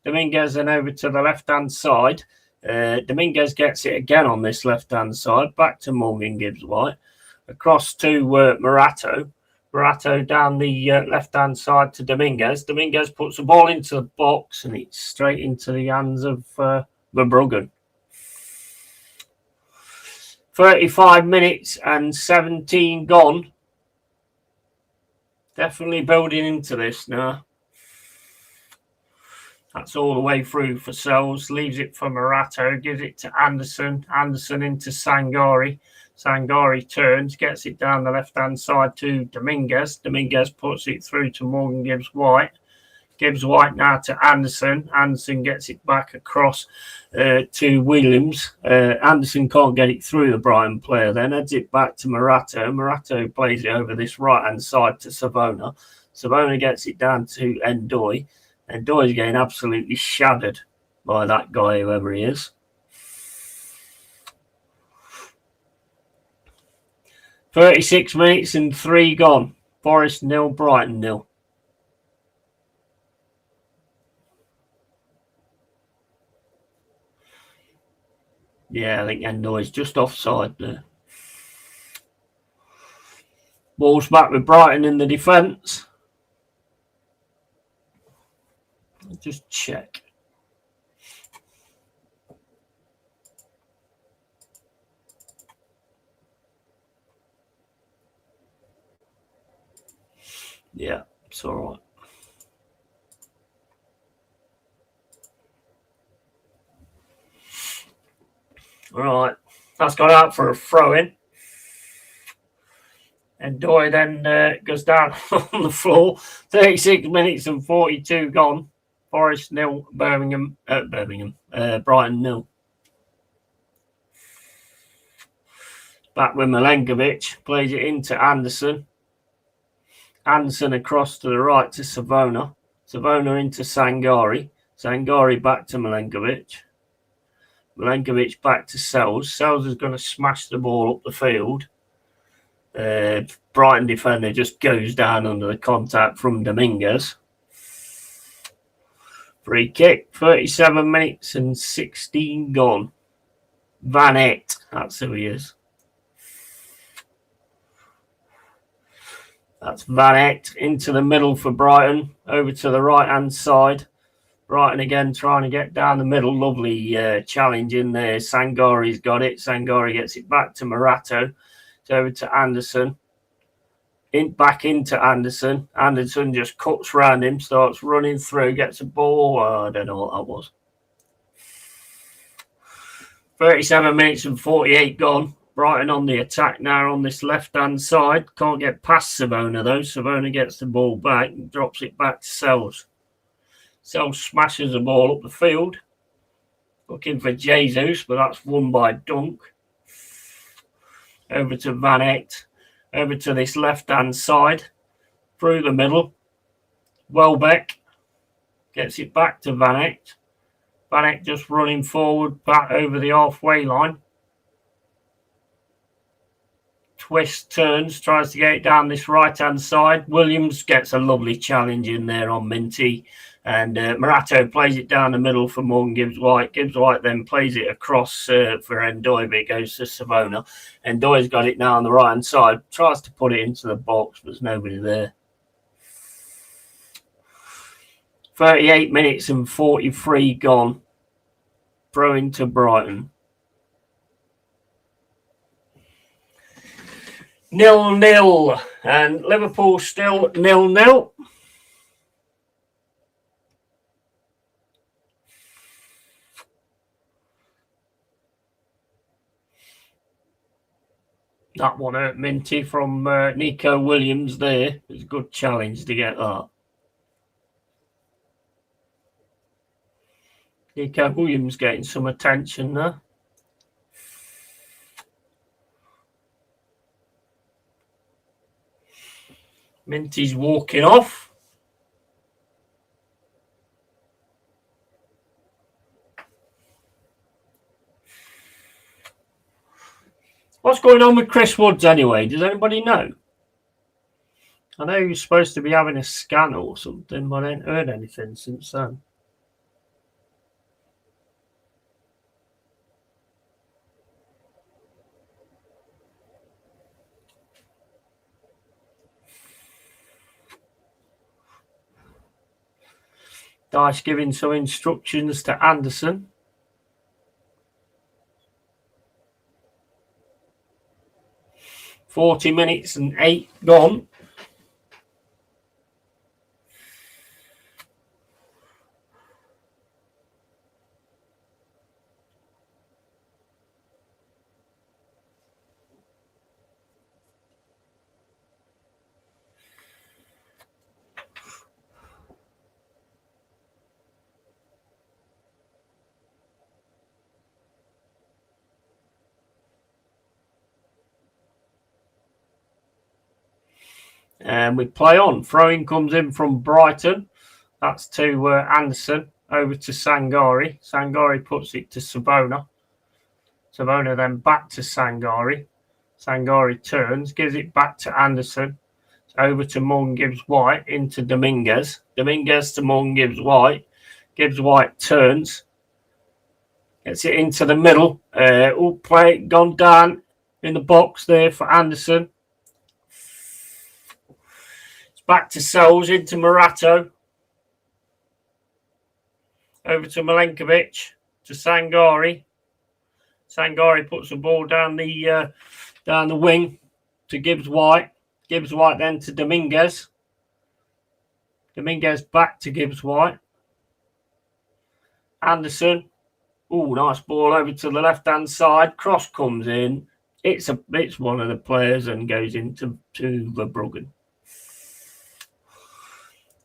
Dominguez then over to the left-hand side. Dominguez gets it again on this left-hand side. Back to Morgan Gibbs White. Across to Morato. Morato down the left-hand side to Dominguez. Dominguez puts the ball into the box and it's straight into the hands of Verbruggen. 35 minutes and 17 gone. Definitely building into this now. That's all the way through for Sells. Leaves it for Morato. Gives it to Anderson. Anderson into Sangari. Sangari turns. Gets it down the left-hand side to Dominguez. Dominguez puts it through to Morgan Gibbs White. Gibbs White now to Anderson. Anderson gets it back across to Williams. Anderson can't get it through the Brighton player. Then heads it back to Morato. Morato plays it over this right-hand side to Savona. Savona gets it down to Ndoye. Ndoye's getting absolutely shattered by that guy, whoever he is. "36 minutes and 3 gone. Forest 0, Brighton 0. Yeah, I think Ndoye's just offside there. Ball's back with Brighton in the defence. Just check. Yeah, it's all right. All right, that's gone out for a throw-in. And Ndoye then goes down on the floor. 36 minutes and 42 gone. Forest 0, Brighton 0. Back with Milenkovic. Plays it into Anderson. Anderson across to the right to Savona. Savona into Sangari. Sangari back to Milenkovic. Milenkovic back to Sells. Sells is going to smash the ball up the field. Brighton defender just goes down under the contact from Dominguez. Free kick, 37 minutes and 16 gone. Van Eck, that's who he is. That's Van Eyck into the middle for Brighton. Over to the right-hand side. Brighton again trying to get down the middle. Lovely challenge in there. Sangari's got it. Sangari gets it back to Morato. It's over to Anderson. Back into Anderson. Anderson just cuts round him, starts running through, gets a ball. Oh, I don't know what that was. 37 minutes and 48 gone. Brighton on the attack now on this left-hand side. Can't get past Savona, though. Savona gets the ball back and drops it back to Sells. Sells smashes the ball up the field. Looking for Jesus, but that's won by Dunk. Over to Van Eyck. Over to this left-hand side. Through the middle. Welbeck gets it back to Van Eyck. Van Eyck just running forward, back over the halfway line. Twist, turns, tries to get it down this right-hand side. Williams gets a lovely challenge in there on Minty. And Morato plays it down the middle for Morgan Gibbs White. Gibbs White then plays it across for Ndoye, but it goes to Savona. Ndoye's got it now on the right-hand side. Tries to put it into the box, but there's nobody there. 38 minutes and 43 gone. Throw into Brighton. 0-0. And Liverpool still 0-0. That one hurt Minty from Nico Williams there. It was a good challenge to get that. Nico Williams getting some attention there. Minty's walking off. What's going on with Chris Woods anyway? Does anybody know? I know he was supposed to be having a scan or something, but I ain't heard anything since then. Dyche giving some instructions to Anderson. $40 minutes and 8 gone. And we play on. Throwing comes in from Brighton. That's to Anderson. Over to Sangari. Sangari puts it to Savona. Savona then back to Sangari. Sangari turns. Gives it back to Anderson. It's over to Morgan Gibbs White. Into Dominguez. Dominguez to Morgan Gibbs White. Gibbs White turns. Gets it into the middle. All play gone down in the box there for Anderson. Back to Sells, into Morato. Over to Milenkovic, to Sangari. Sangari puts the ball down the wing to Gibbs White. Gibbs White then to Dominguez. Dominguez back to Gibbs White. Anderson. Oh, nice ball over to the left-hand side. Cross comes in. It's one of the players and goes into Verbruggen.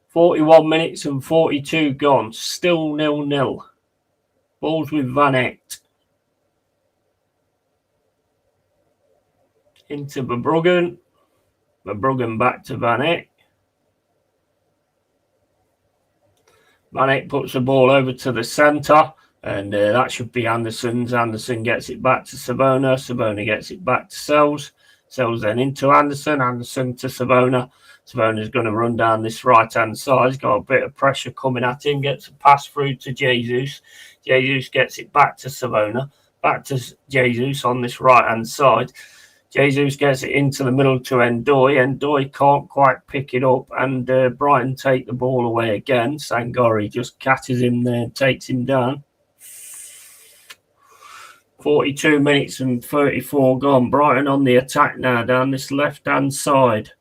41 minutes and 42 gone. Still 0-0. Balls with Van Eyck. Into Verbruggen. Verbruggen back to Van Eyck. Van Eyck puts the ball over to the centre. And that should be Anderson's. Anderson gets it back to Savona. Savona gets it back to Sells. Sells then into Anderson. Anderson to Savona. Savona's going to run down this right-hand side. He's got a bit of pressure coming at him. Gets a pass through to Jesus. Jesus gets it back to Savona. Back to Jesus on this right-hand side. Jesus gets it into the middle to Ndoye. Ndoye can't quite pick it up, and Brighton take the ball away again. Sangari just catches him there, takes him down. 42 minutes and 34 gone. Brighton on the attack now down this left-hand side.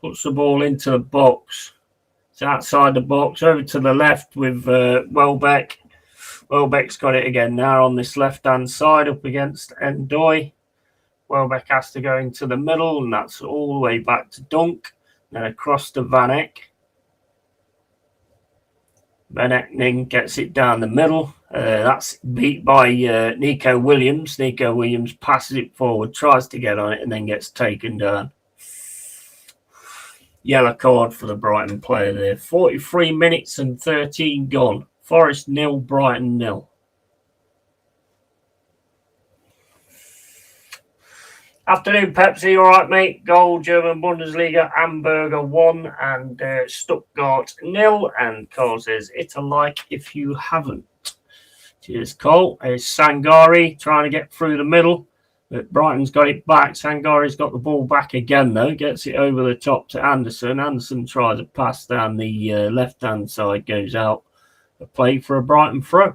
Puts the ball into the box. It's outside the box, over to the left with Welbeck. Welbeck's got it again now on this left-hand side up against Ndoye. Welbeck has to go into the middle, and that's all the way back to Dunk. Then across to Van Eyck. Van Eyck gets it down the middle. That's beat by Nico Williams. Nico Williams passes it forward, tries to get on it, and then gets taken down. Yellow card for the Brighton player there. 43 minutes and 13 gone. Forest 0, Brighton 0. Afternoon, Pepsi. All right, mate. Goal, German Bundesliga, Hamburger 1 and Stuttgart 0. And Cole says, it's a like if you haven't. Cheers, Cole. There's Sangari trying to get through the middle. But Brighton's got it back. Sangari's got the ball back again, though. Gets it over the top to Anderson. Anderson tries a pass down the left-hand side. Goes out. A play for a Brighton throw. I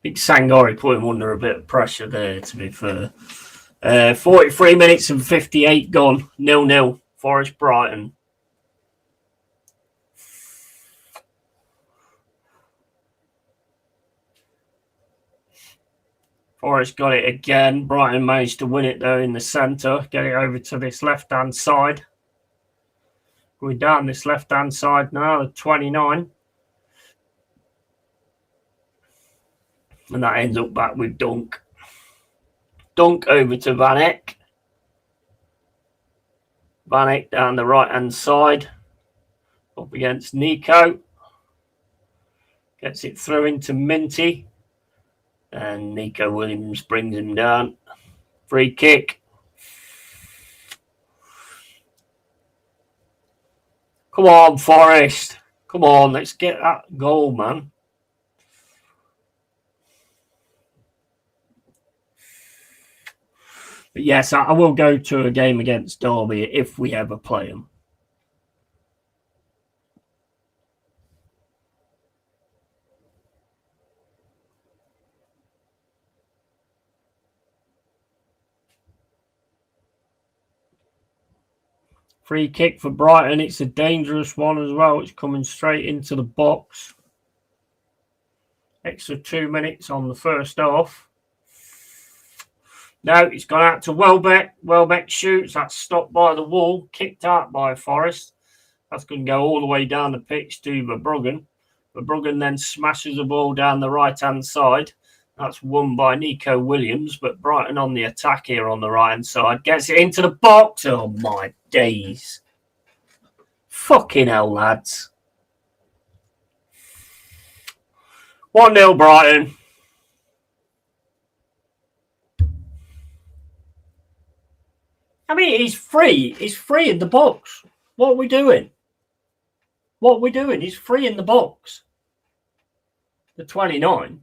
think Sangari put him under a bit of pressure there, to be fair. 43 minutes and 58 gone. 0-0. Forest Brighton. Forest got it again. Brighton managed to win it, though, in the centre. Get it over to this left-hand side. Going down this left-hand side now, the 29. And that ends up back with Dunk. Dunk over to Van Eyck. Van Eyck down the right-hand side. Up against Nico. Gets it through into Minty. And Nico Williams brings him down. Free kick. Come on, Forest. Come on, let's get that goal, man. But yes, I will go to a game against Derby if we ever play them. Free kick for Brighton. It's a dangerous one as well. It's coming straight into the box. Extra 2 minutes on the first half. No, it's gone out to Welbeck. Welbeck shoots. That's stopped by the wall. Kicked out by Forest. That's going to go all the way down the pitch to Verbruggen. Verbruggen then smashes the ball down the right-hand side. That's won by Nico Williams, but Brighton on the attack here on the right-hand side. Gets it into the box. Oh, my days. Fucking hell, lads. 1-0 Brighton. I mean, he's free. He's free in the box. What are we doing? What are we doing? He's free in the box. The 29.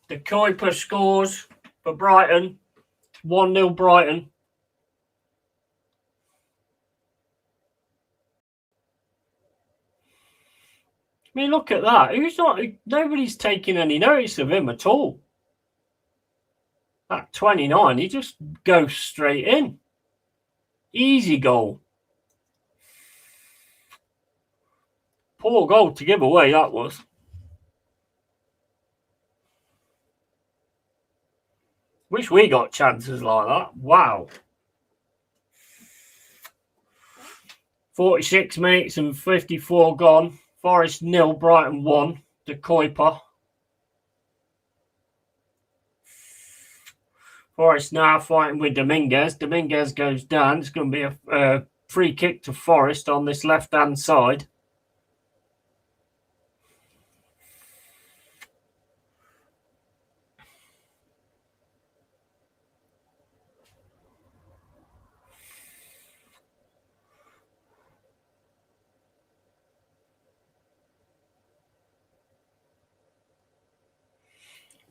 The Kuiper scores for Brighton. 1-0 Brighton. I mean, look at that. Nobody's taking any notice of him at all. That 29, he just goes straight in. Easy goal. Poor goal to give away, that was. Wish we got chances like that. Wow. 46 minutes and 54 gone. Forest 0, Brighton 1 to Kuiper. Forest now fighting with Dominguez. Dominguez goes down. It's going to be a free kick to Forest on this left-hand side.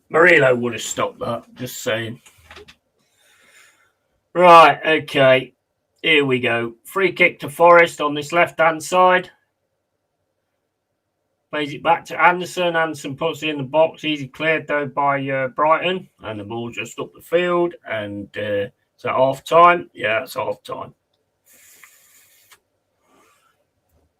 Murillo would have stopped that, just saying. Right, okay. Here we go. Free kick to Forest on this left-hand side. Plays it back to Anderson. Anderson puts it in the box. Easy cleared, though, by Brighton. And the ball just up the field. And it's at half-time. Yeah, it's half-time.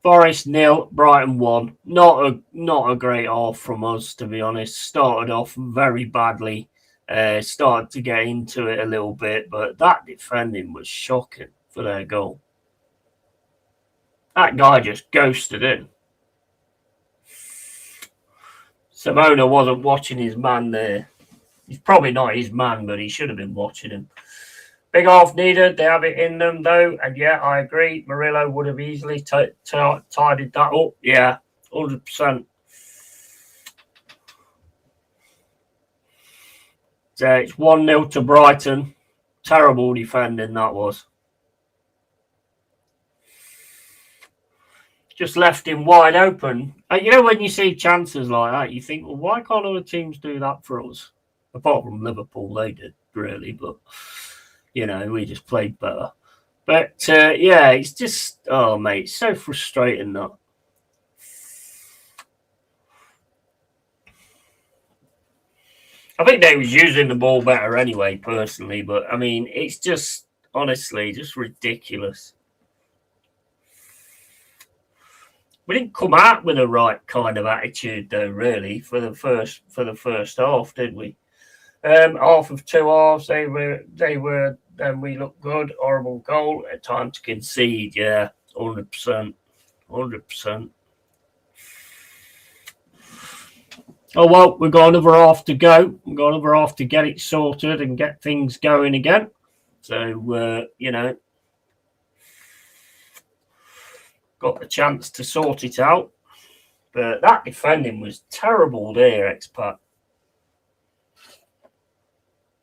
Forest 0, Brighton 1. Not a great half from us, to be honest. Started off very badly. Started to get into it a little bit. But that defending was shocking for their goal. That guy just ghosted in. Simona wasn't watching his man there. He's probably not his man, but he should have been watching him. Big half needed. They have it in them, though. And, yeah, I agree. Murillo would have easily tidied that up. Yeah, 100%. So it's 1-0 to Brighton. Terrible defending that was. Just left him wide open. You know, when you see chances like that, you think, well, why can't other teams do that for us? Apart from Liverpool, they did, really. But, you know, we just played better. But, yeah, it's just, oh, mate, it's so frustrating that. I think they was using the ball better anyway, personally. But, I mean, it's just, honestly, just ridiculous. We didn't come out with the right kind of attitude, though. Really, for the first half, did we? Half of two halves, they were. Then we looked good. Horrible goal. Time to concede. Yeah, 100%. Oh well, we've got another half to go. We've got another half to get it sorted and get things going again. So you know. Got the chance to sort it out. But that defending was terrible there, expat.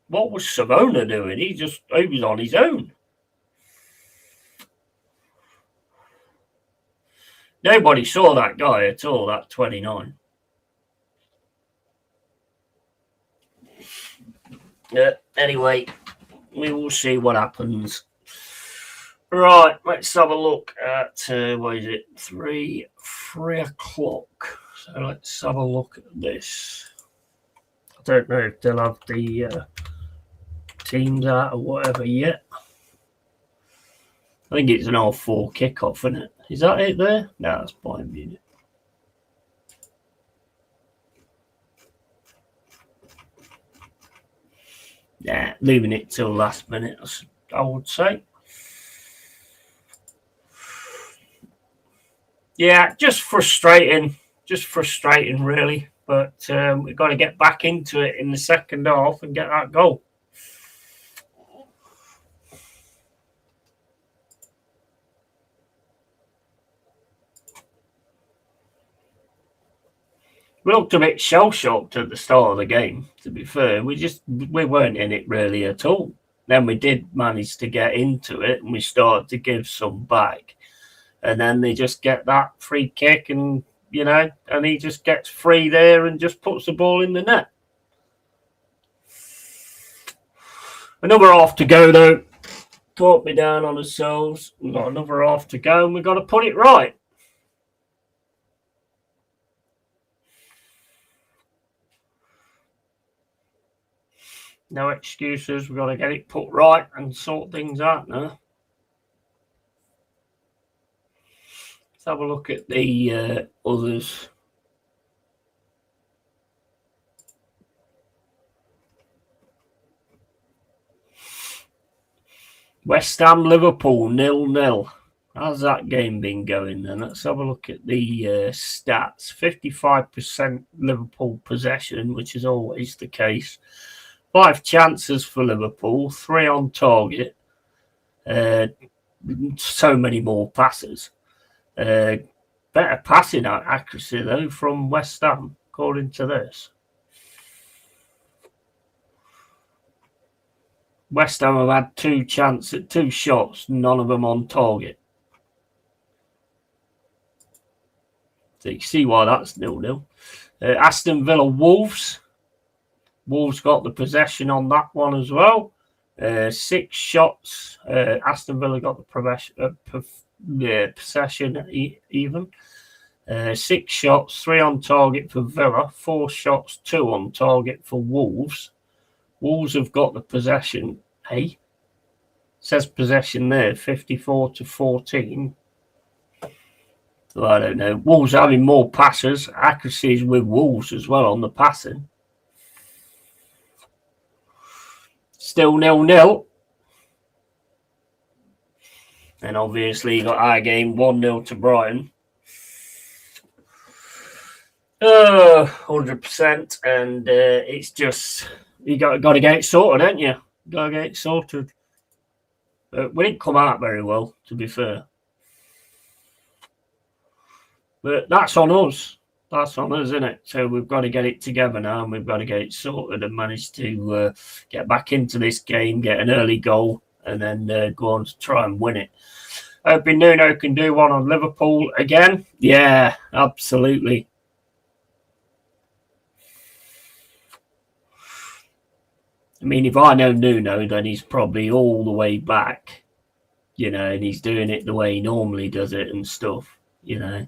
What was Simona doing? He was on his own. Nobody saw that guy at all, that 29. Anyway, we will see what happens. Right, let's have a look at, what is it, 3 o'clock. So let's have a look at this. I don't know if they'll have the teams out or whatever yet. I think it's an all-4 kickoff, isn't it? Is that it there? No, that's Bayern Munich. Yeah, leaving it till last minute, I would say. Yeah, just frustrating really. But we've got to get back into it in the second half and get that goal. We looked a bit shell-shocked at the start of the game, to be fair. We weren't in it really at all. Then we did manage to get into it and we started to give some back. And then they just get that free kick and, you know, and he just gets free there and just puts the ball in the net. Another half to go, though. Talk me down on ourselves. We've got another half to go and we've got to put it right. No excuses. We've got to get it put right and sort things out now. Let's have a look at the others. West Ham, Liverpool, 0-0. How's that game been going then? Let's have a look at the stats. 55% Liverpool possession, which is always the case. 5 chances for Liverpool, 3 on target. So many more passes. Better passing accuracy, though, from West Ham, according to this. West Ham have had 2 shots, none of them on target. So you can see why that's 0-0. Aston Villa, Wolves. Wolves got the possession on that one as well. 6 shots. Aston Villa got the possession even. 6 shots, 3 on target for Villa, 4 shots, 2 on target for Wolves. Wolves have got the possession. Hey, says possession there, 54-14. So I don't know. Wolves having more passes. Accuracies with Wolves as well on the passing. Still 0-0. And obviously you got our game 1-0 to Brighton. 100%. And it's just, you got to get it sorted, don't you? Got to get it sorted. We didn't come out very well, to be fair. But that's on us. That's on us, isn't it? So we've got to get it together now, and we've got to get it sorted and manage to get back into this game, get an early goal, and then go on to try and win it. Hoping Nuno can do one on Liverpool again. Yeah, absolutely. I mean, if I know Nuno, then he's probably all the way back, you know, and he's doing it the way he normally does it and stuff, you know.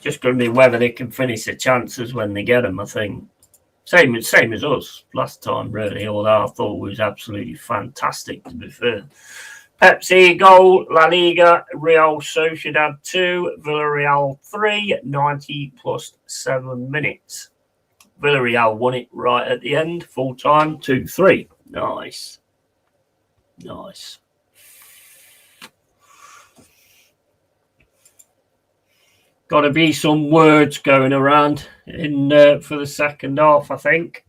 Just going to be whether they can finish the chances when they get them, I think. Same as us last time, really, although I thought it was absolutely fantastic, to be fair. Pepsi goal, La Liga, Real Sociedad 2, Villarreal 3, 90 plus 7 minutes. Villarreal won it right at the end, full time, 2-3. Nice. Nice. Got to be some words going around in for the second half, I think.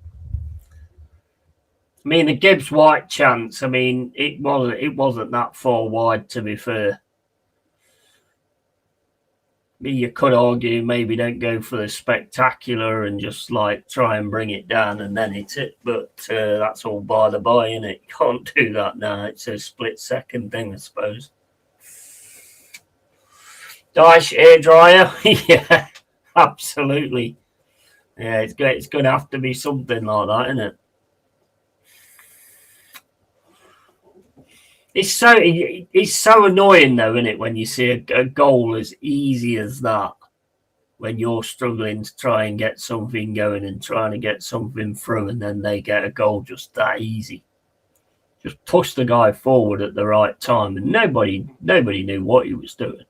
I mean, the Gibbs White chance, I mean, it wasn't that far wide, to be fair. I mean, you could argue maybe don't go for the spectacular and just like try and bring it down and then hit it, but that's all by the by, isn't it? You can't do that now. It's a split-second thing, I suppose. Dyche hairdryer, yeah, absolutely. Yeah, it's going to have to be something like that, isn't it? It's so annoying though, isn't it, when you see a goal as easy as that, when you're struggling to try and get something going and trying to get something through, and then they get a goal just that easy. Just push the guy forward at the right time, and nobody knew what he was doing.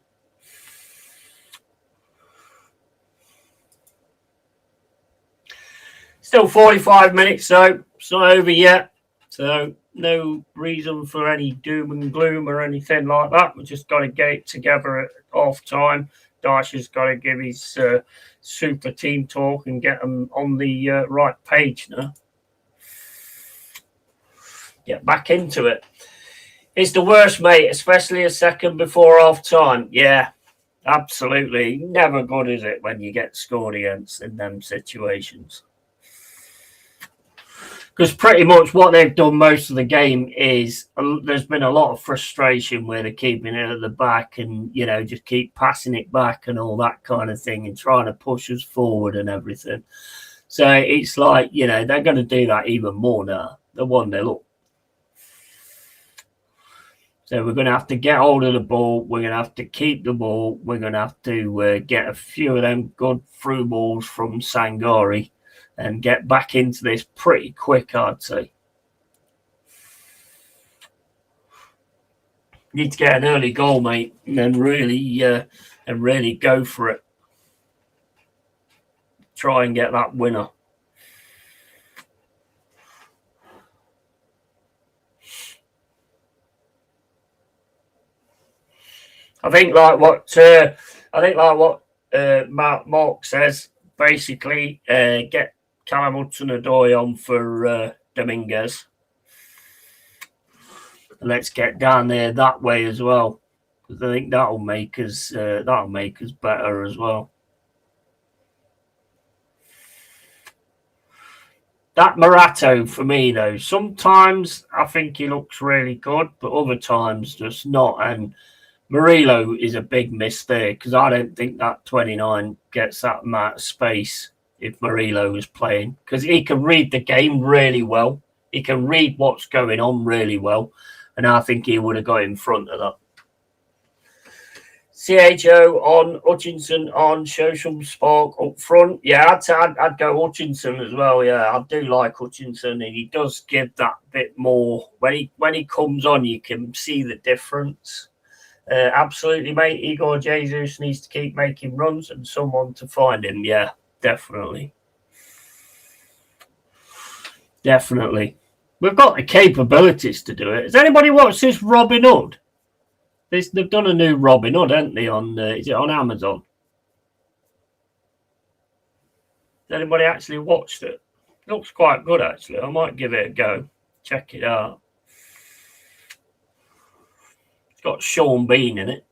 Still 45 minutes, though. It's not over yet. So no reason for any doom and gloom or anything like that. We've just got to get it together at half time. Dyche has got to give his super team talk and get them on the right page now. Get back into it. It's the worst, mate, especially a second before half time. Yeah, absolutely. Never good, is it, when you get scored against in them situations? Because pretty much what they've done most of the game is there's been a lot of frustration where they're keeping it at the back and, you know, just keep passing it back and all that kind of thing and trying to push us forward and everything. So it's like, you know, they're going to do that even more now. They're 1-0 up. So we're going to have to get hold of the ball. We're going to have to keep the ball. We're going to have to get a few of them good through balls from Sangari and get back into this pretty quick, I'd say. Need to get an early goal, mate, and really go for it. Try and get that winner. I think like what Mark says. Basically, get Callum Hudson-Odoi on for Dominguez. Let's get down there that way as well, because I think that'll make us better as well. That Morato for me though, sometimes I think he looks really good, but other times just not. And Murillo is a big miss there because I don't think that 29 gets that amount of space if Murillo was playing, because he can read the game really well. He can read what's going on really well, and I think he would have got in front of that. CHO on Hutchinson on, show some spark up front. Yeah, I'd go Hutchinson as well. Yeah, I do like Hutchinson, and he does give that bit more. When he comes on, you can see the difference. Absolutely, mate. Igor Jesus needs to keep making runs and someone to find him. Yeah, definitely. Definitely. We've got the capabilities to do it. Has anybody watched this Robin Hood? They've done a new Robin Hood, haven't they? Is it on Amazon? Has anybody actually watched it? It looks quite good, actually. I might give it a go. Check it out. It's got Sean Bean in it.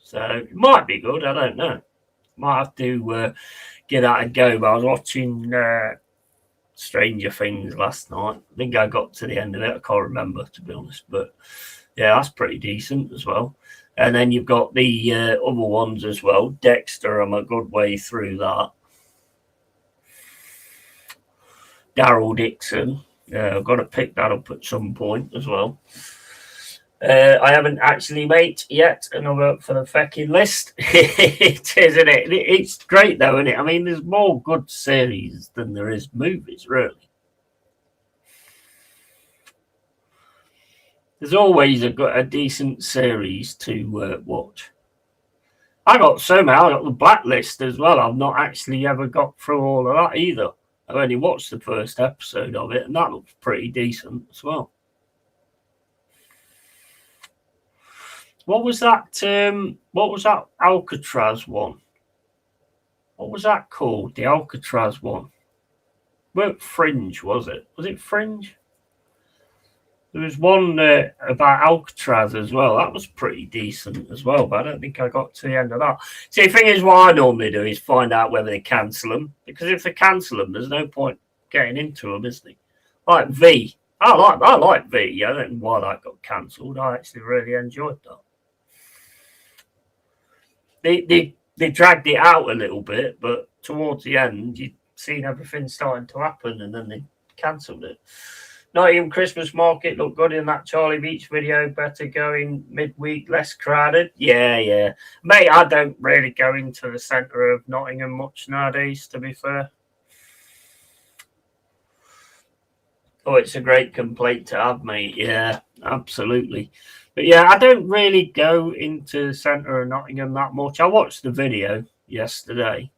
So it might be good. I don't know. Might have to give that a go. But I was watching Stranger Things last night. I think I got to the end of it. I can't remember, to be honest. But yeah, that's pretty decent as well. And then you've got the other ones as well. Dexter, I'm a good way through that. Daryl Dixon. I've got to pick that up at some point as well. I haven't actually made yet another for the fecking list. It is, isn't it? It's great though, isn't it? I mean, there's more good series than there is movies, really. There's always a decent series to watch. I got the Blacklist as well. I've not actually ever got through all of that either. I've only watched the first episode of it, and that looks pretty decent as well. What was that? What was that Alcatraz one? What was that called? The Alcatraz one. Weren't Fringe, was it? Was it Fringe? There was one about Alcatraz as well. That was pretty decent as well, but I don't think I got to the end of that. See, the thing is, what I normally do is find out whether they cancel them, because if they cancel them, there's no point getting into them, is there? Like V. I like V. I don't know why that got cancelled. I actually really enjoyed that. They dragged it out a little bit, but towards the end, you'd seen everything starting to happen, and then they cancelled it. Nottingham Christmas market looked good in that Charlie Beach video. Better going midweek, less crowded. Yeah. Mate, I don't really go into the centre of Nottingham much nowadays, to be fair. Oh, it's a great complaint to have, mate. Yeah, absolutely. But yeah, I don't really go into the centre of Nottingham that much. I watched the video yesterday.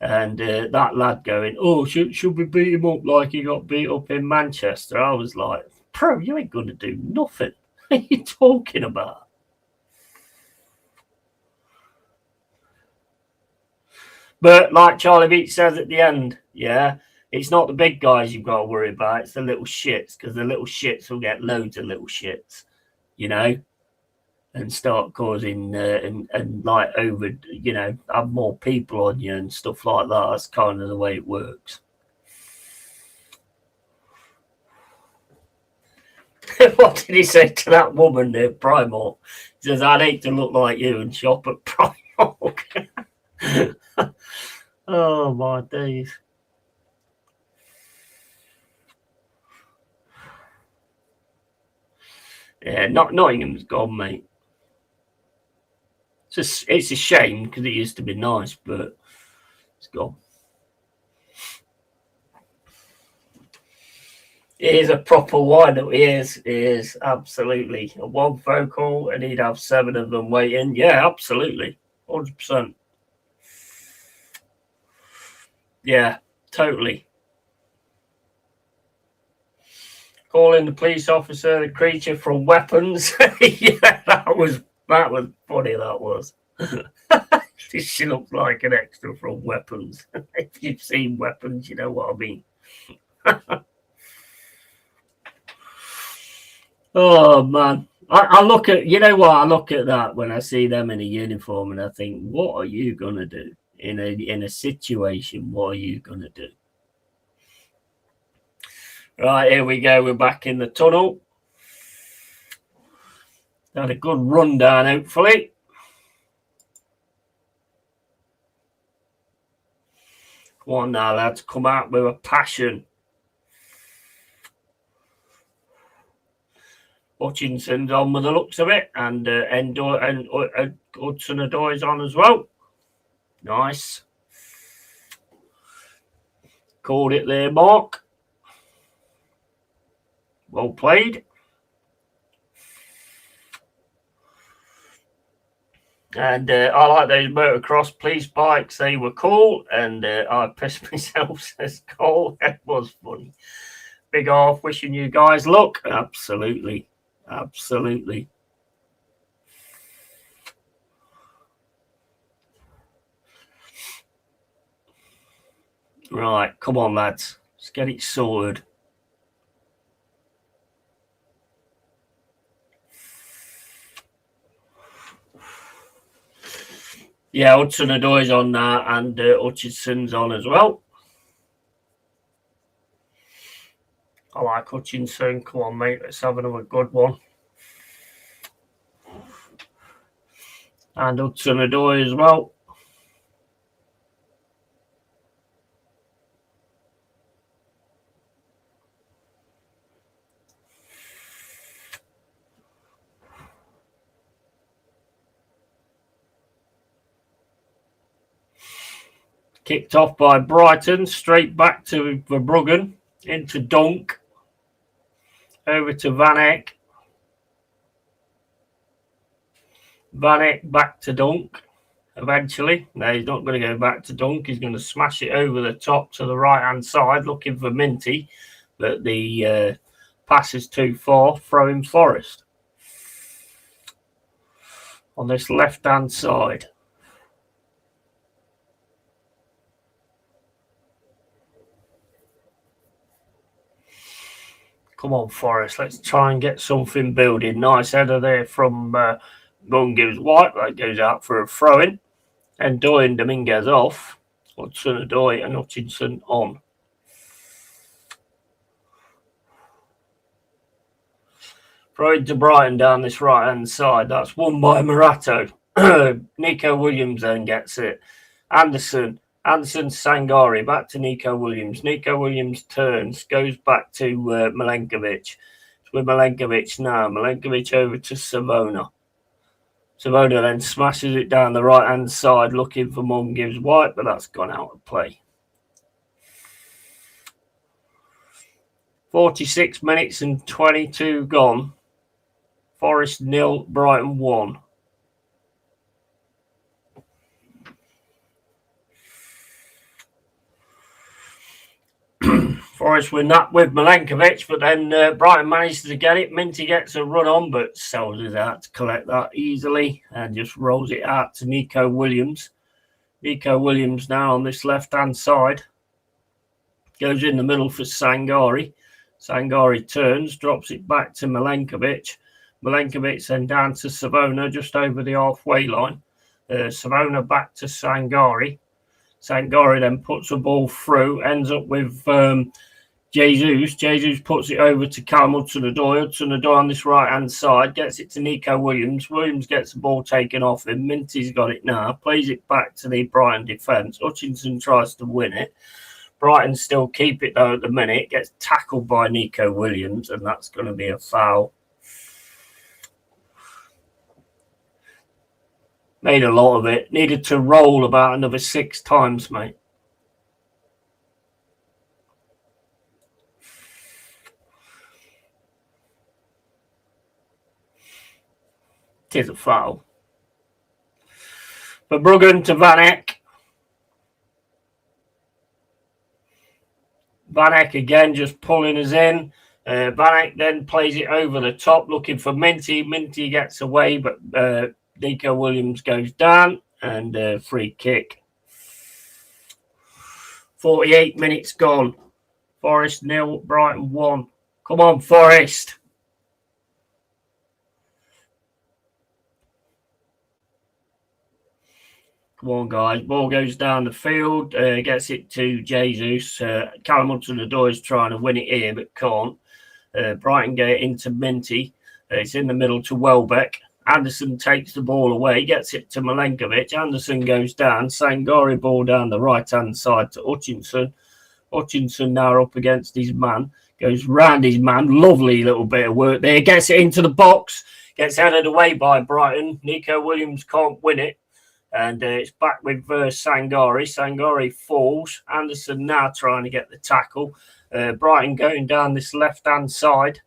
And that lad going, oh, should we beat him up like he got beat up in Manchester? I was like, bro, you ain't going to do nothing. What are you talking about? But like Charlie Beach says at the end, yeah, it's not the big guys you've got to worry about. It's the little shits, because the little shits will get loads of little shits, you know, and start causing and like over, you know, have more people on you and stuff like that. That's kind of the way it works. What did he say to that woman there, Primark? He says, I'd hate to look like you and shop at Primark. Oh, my days. Yeah, Nottingham's gone, mate. It's a shame, because it used to be nice, but it's gone. It is a proper wind-up. He is absolutely. One phone call and he'd have 7 of them waiting. Yeah, absolutely. 100%. Yeah, totally. Calling the police officer the creature from Weapons. Yeah, that was funny, that was. She looks like an extra from Weapons. If you've seen Weapons, you know what I mean. Oh, man. I look at, you know what, I look at that when I see them in a uniform and I think, what are you going to do? In a situation, what are you going to do? Right, here we go. We're back in the tunnel. Had a good rundown, hopefully. Come on now, lads. Come out with a passion. Hutchinson's on with the looks of it, and Hudson-Odoi's on as well. Nice. Called it there, Mark. Well played. And I like those motocross police bikes. They were cool, and I pissed myself, says Cole. That was funny. Big off, wishing you guys luck. Absolutely. Absolutely. Right, come on, lads. Let's get it sorted. Yeah, Hudson-Odoi's on there, and Hutchinson's on as well. I like Hutchinson. Come on, mate. Let's have another good one. And Hudson-Odoi as well. Kicked off by Brighton, straight back to Verbruggen, into Dunk, over to Van Eyck. Van Eyck back to Dunk, eventually. No, he's not going to go back to Dunk. He's going to smash it over the top to the right-hand side, looking for Minty, but the pass is too far, throwing Forrest. On this left-hand side. Come on, Forrest. Let's try and get something building. Nice header there from Mungi's White. That goes out for a throw-in. And Doy and Dominguez off. Hudson-Odoi and Hutchinson on. Throw to Brighton down this right-hand side. That's won by Morato. Nico Williams then gets it. Anderson Sangari back to Nico Williams. Nico Williams turns, goes back to Milenkovic. It's with Milenkovic now. Milenkovic over to Savona. Savona then smashes it down the right-hand side, looking for Mungi's White, but that's gone out of play. 46 minutes and 22 gone. Forest 0, Brighton 1. Forest win that with Milenkovic, but then Brighton manages to get it. Minty gets a run on, but sells it out to collect that easily and just rolls it out to Nico Williams. Nico Williams now on this left-hand side. Goes in the middle for Sangari. Sangari turns, drops it back to Milenkovic. Milenkovic then down to Savona, just over the halfway line. Savona back to Sangari. Sangari then puts the ball through, ends up with Jesus. Jesus puts it over to Callum Hudson-Odoi. Hudson-Odoi on this right-hand side, gets it to Nico Williams. Williams gets the ball taken off him. Minty's got it now, plays it back to the Brighton defence. Hutchinson tries to win it. Brighton still keep it, though, at the minute. Gets tackled by Nico Williams, and that's going to be a foul. Made a lot of it. Needed to roll about another 6 times, mate. It is a foul. Verbruggen to Van Eyck. Van Eyck again just pulling us in. Van Eyck then plays it over the top looking for Minty. Minty gets away, but Nico Williams goes down and free kick. 48 minutes gone. Forest 0, Brighton 1. Come on, Forest. Come on, guys. Ball goes down the field. Gets it to Jesus. Callum Hudson-Odoi is trying to win it here, but can't. Brighton get it into Minty. It's in the middle to Welbeck. Anderson takes the ball away, gets it to Milenkovic. Anderson goes down. Sangari ball down the right-hand side to Hutchinson. Hutchinson now up against his man. Goes round his man. Lovely little bit of work there. Gets it into the box. Gets headed away by Brighton. Nico Williams can't win it. And it's back with Sangari. Sangari falls. Anderson now trying to get the tackle. Brighton going down this left-hand side.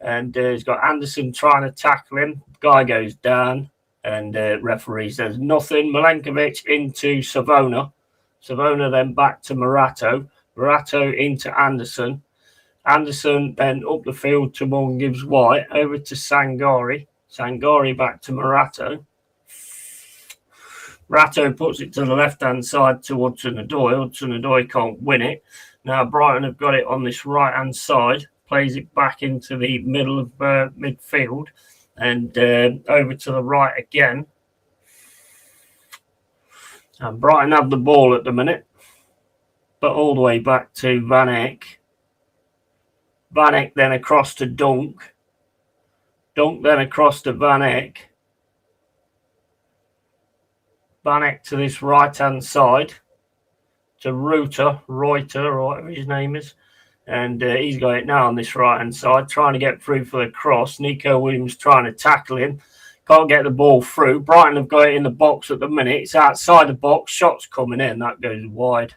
And he's got Anderson trying to tackle him. Guy goes down. And referee says nothing. Milenkovic into Savona. Savona then back to Morato. Morato into Anderson. Anderson then up the field to Morgan Gibbs White. Over to Sangari. Sangari back to Morato. Morato puts it to the left-hand side to Hudson-Odoi. Hudson-Odoi can't win it. Now Brighton have got it on this right-hand side. Plays it back into the middle of midfield. And over to the right again. And Brighton have the ball at the minute. But all the way back to Van Eyck. Van Eyck then across to Dunk. Dunk then across to Van Eyck. Van Eyck to this right-hand side. To Reuter, or whatever his name is. And he's got it now on this right-hand side, trying to get through for the cross. Nico Williams trying to tackle him. Can't get the ball through. Brighton have got it in the box at the minute. It's outside the box. Shots coming in. That goes wide.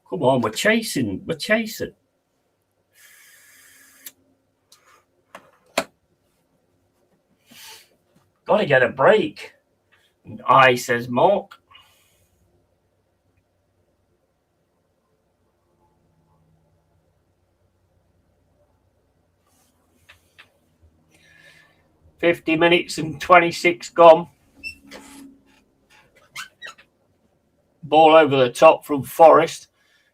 Come on, we're chasing. We're chasing. Got to get a break. And I says Mark. $50 minutes and 26 gone. Ball over the top from Forest.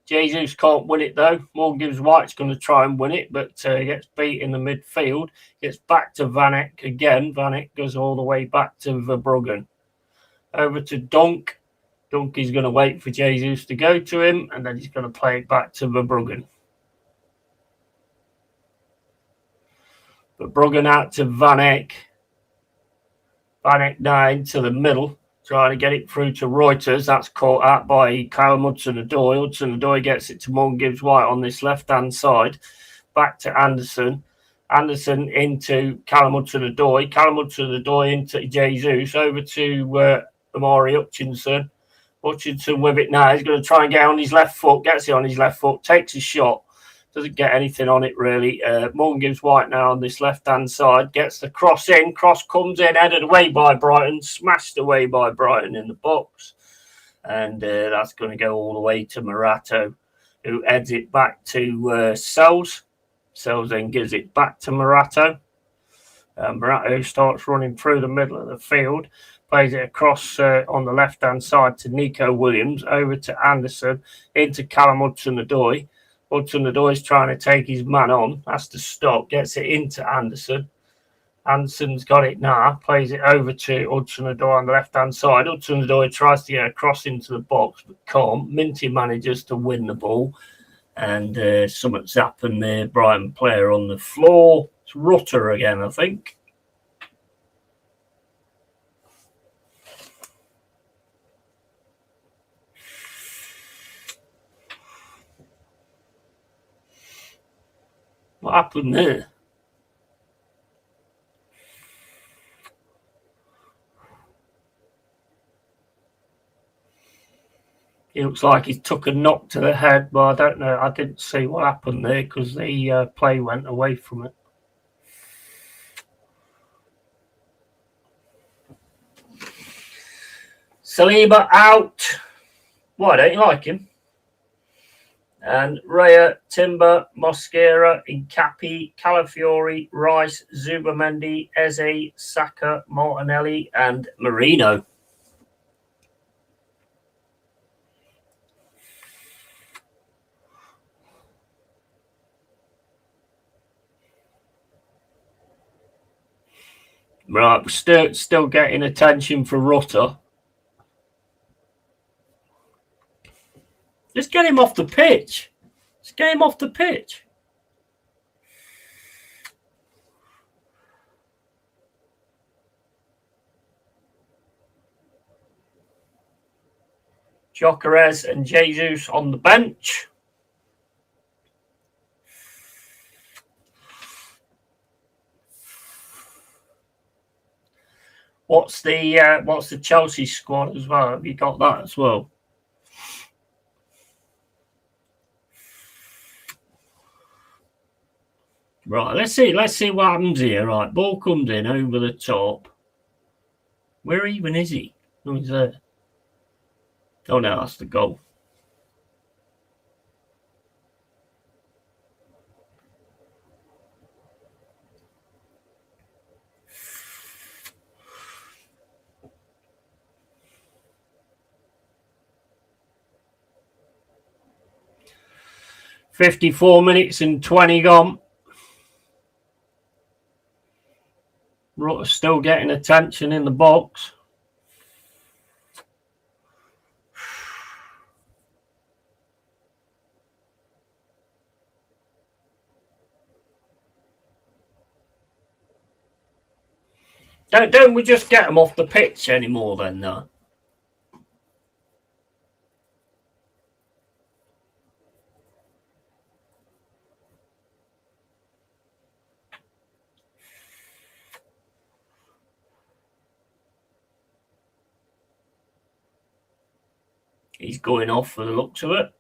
Jesus can't win it though. Morgan Gibbs White's going to try and win it, but gets beat in the midfield. Gets back to Van Eyck again. Van Eyck goes all the way back to Verbruggen. Over to Dunk. Dunk is going to wait for Jesus to go to him, and then he's going to play it back to Verbruggen. Verbruggen out to Van Eyck. Van Eyck now into the middle. Trying to get it through to Reuters. That's caught out by Kyle Hudson-Odoi. Hudson-Odoi gets it to Morgan Gibbs White on this left-hand side. Back to Anderson. Anderson into Callum Hudson-Odoi. Callum Hudson-Odoi into Jesus. Over to Amari Hutchinson. Hutchinson with it now. He's going to try and get on his left foot. Gets it on his left foot. Takes a shot. Doesn't get anything on it, really. Morgan Gibbs White now on this left-hand side. Gets the cross in. Cross comes in, headed away by Brighton. Smashed away by Brighton in the box. And that's going to go all the way to Morato, who heads it back to Sells. Sells then gives it back to Morato. Morato starts running through the middle of the field. Plays it across on the left-hand side to Nico Williams. Over to Anderson. Into Callum Hudson-Odoi. Hudson-Odoi's trying to take his man on. Has to stop. Gets it into Anderson. Anderson's got it now. Plays it over to Hudson-Odoi on the left-hand side. Hudson-Odoi tries to get across into the box, but can't. Minty manages to win the ball. And something's happened there. Brighton player on the floor. It's Rutter again, I think. What happened there? It looks like he took a knock to the head, but I don't know. I didn't see what happened there because the play went away from it. Saliba out. Why don't you like him? And Raya, Timber, Mosquera, Incapi, Calafiori, Rice, Zubamendi, Eze, Saka, Martinelli, and Marino. Right, we're still getting attention for Rutter. Just get him off the pitch. Just get him off the pitch. Gyökeres and Jesus on the bench. What's the Chelsea squad as well? Have you got that as well? Right, let's see what happens here. Right, ball comes in over the top. Where even is he? Oh, he's there. Oh no, that's the goal. $54 minutes and 20 gone. Rutter's still getting attention in the box. Don't we just get them off the pitch anymore then, no? He's going off for the looks of it.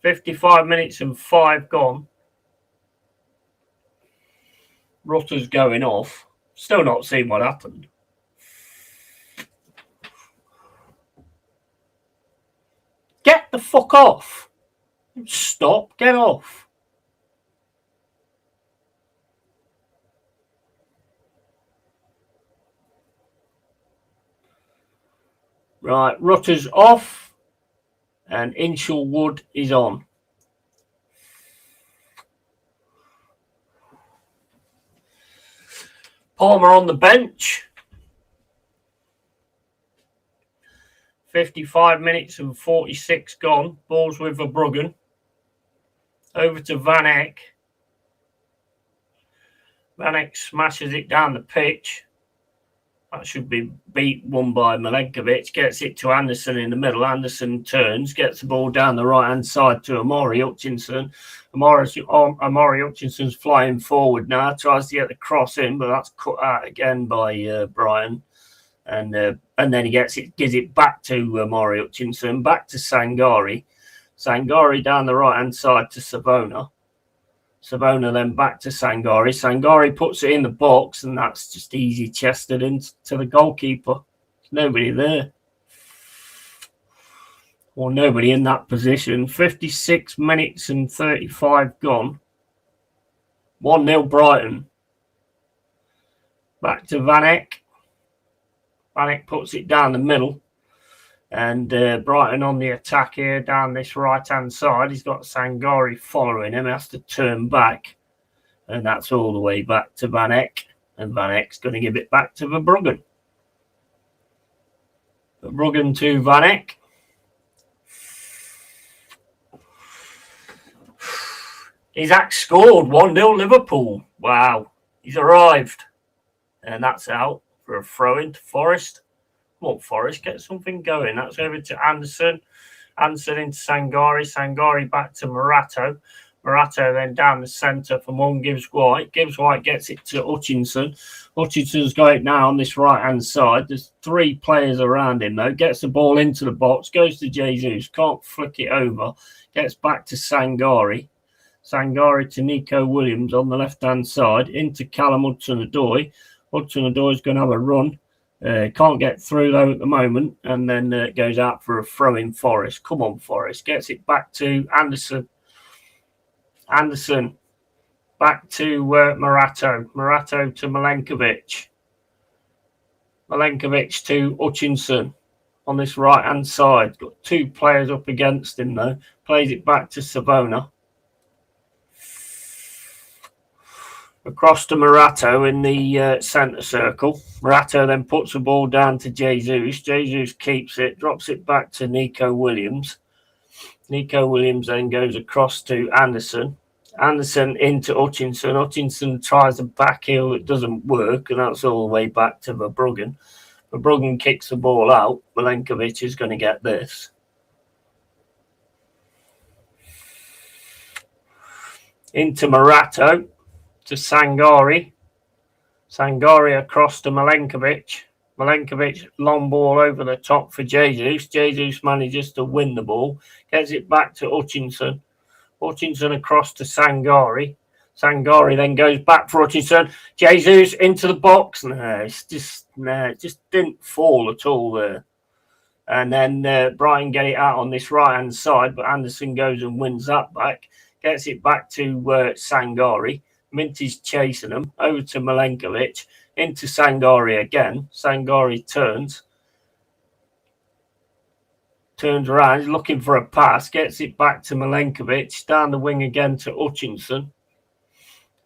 55 minutes and 5 gone. Rutter's going off. Still not seeing what happened. Get the fuck off. Stop. Get off. Right, Rutter's off. And Inshelwood is on. Palmer on the bench. 55 minutes and 46 gone. Ball's with Verbruggen. Over to Van Eyck. Van Eyck smashes it down the pitch. That should be won by Milenkovic. Gets it to Anderson in the middle. Anderson turns, gets the ball down the right-hand side to Amari Hutchinson. Amari Hutchinson's flying forward now. Tries to get the cross in, but that's cut out again by Brighton. And then he gives it back to Amari Hutchinson, back to Sangari. Sangari down the right-hand side to Savona. Savona then back to Sangari. Sangari puts it in the box, and that's just easy chested into the goalkeeper. There's nobody there. Or nobody in that position. 56 minutes and 35 gone. 1-0 Brighton. Back to Van Eyck. Van Eyck puts it down the middle. And Brighton on the attack here down this right-hand side. He's got Sangari following him. He has to turn back. And that's all the way back to Van Eyck. And Van Eyck's going to give it back to Verbruggen. Verbruggen to Van Eyck. Isaac scored. 1-0 Liverpool. Wow. He's arrived. And that's out for a throw-in to Forest. Come on, Forest, get something going. That's over to Anderson. Anderson into Sangari. Sangari back to Morato. Morato then down the centre from one Gibbs White. Gibbs White gets it to Hutchinson. Hutchinson's got it now on this right-hand side. There's 3 players around him, though. Gets the ball into the box. Goes to Jesus. Can't flick it over. Gets back to Sangari. Sangari to Nico Williams on the left-hand side. Into Callum Hudson-Odoi. Hudson-Odoi's going to have a run. Can't get through though at the moment, and then goes out for a throw in Forest. Come on, Forest. Gets it back to Anderson. Anderson back to Morato. Morato to Milenkovic. Milenkovic to Hutchinson on this right hand side. Got 2 players up against him though. Plays it back to Savona. Across to Morato in the centre circle. Morato then puts the ball down to Jesus. Jesus keeps it, drops it back to Nico Williams. Nico Williams then goes across to Anderson. Anderson into Hutchinson. Hutchinson tries a back heel that doesn't work, and that's all the way back to Verbruggen. Verbruggen kicks the ball out. Milenkovic is going to get this. Into Morato, to Sangari. Sangari across to Milenkovic. Milenkovic, long ball over the top for Jesus. Jesus manages to win the ball. Gets it back to Hutchinson. Hutchinson across to Sangari. Sangari then goes back for Hutchinson. Jesus into the box. It just didn't fall at all there. And then Brighton get it out on this right-hand side, but Anderson goes and wins that back. Gets it back to Sangari. Minty's chasing him. Over to Milenkovic. Into Sangari again. Sangari turns around, he's looking for a pass, gets it back to Milenkovic, down the wing again to Hutchinson.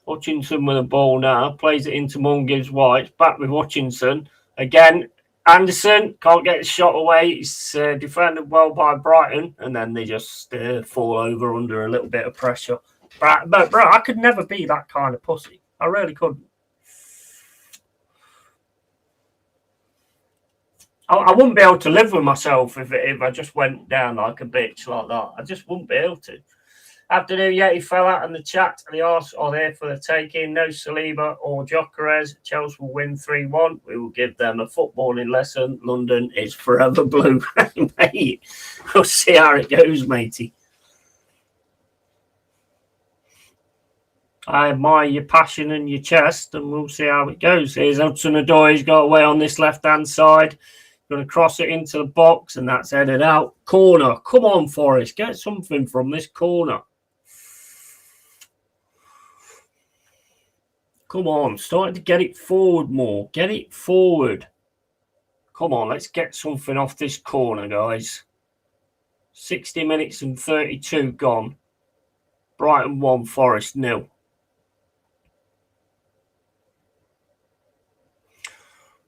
Hutchinson with the ball now, plays it into Moon, gives White, back with Hutchinson. Again, Anderson can't get the shot away, it's defended well by Brighton, and then they just fall over under a little bit of pressure. But bro, I could never be that kind of pussy. I really couldn't. I wouldn't be able to live with myself if I just went down like a bitch like that. I just wouldn't be able to. Afternoon, Yeti fell out in the chat. The arse are there for the taking. No Saliba or Gyökeres. Chelsea will win 3-1. We will give them a footballing lesson. London is forever blue. Mate, we'll see how it goes, matey. I admire your passion and your chest, and we'll see how it goes. Here's Hudson-Odoi. He's got away on this left-hand side. Going to cross it into the box, and that's headed out. Corner. Come on, Forest. Get something from this corner. Come on. Starting to get it forward more. Get it forward. Come on. Let's get something off this corner, guys. 60 minutes and 32 gone. Brighton 1, Forest 0.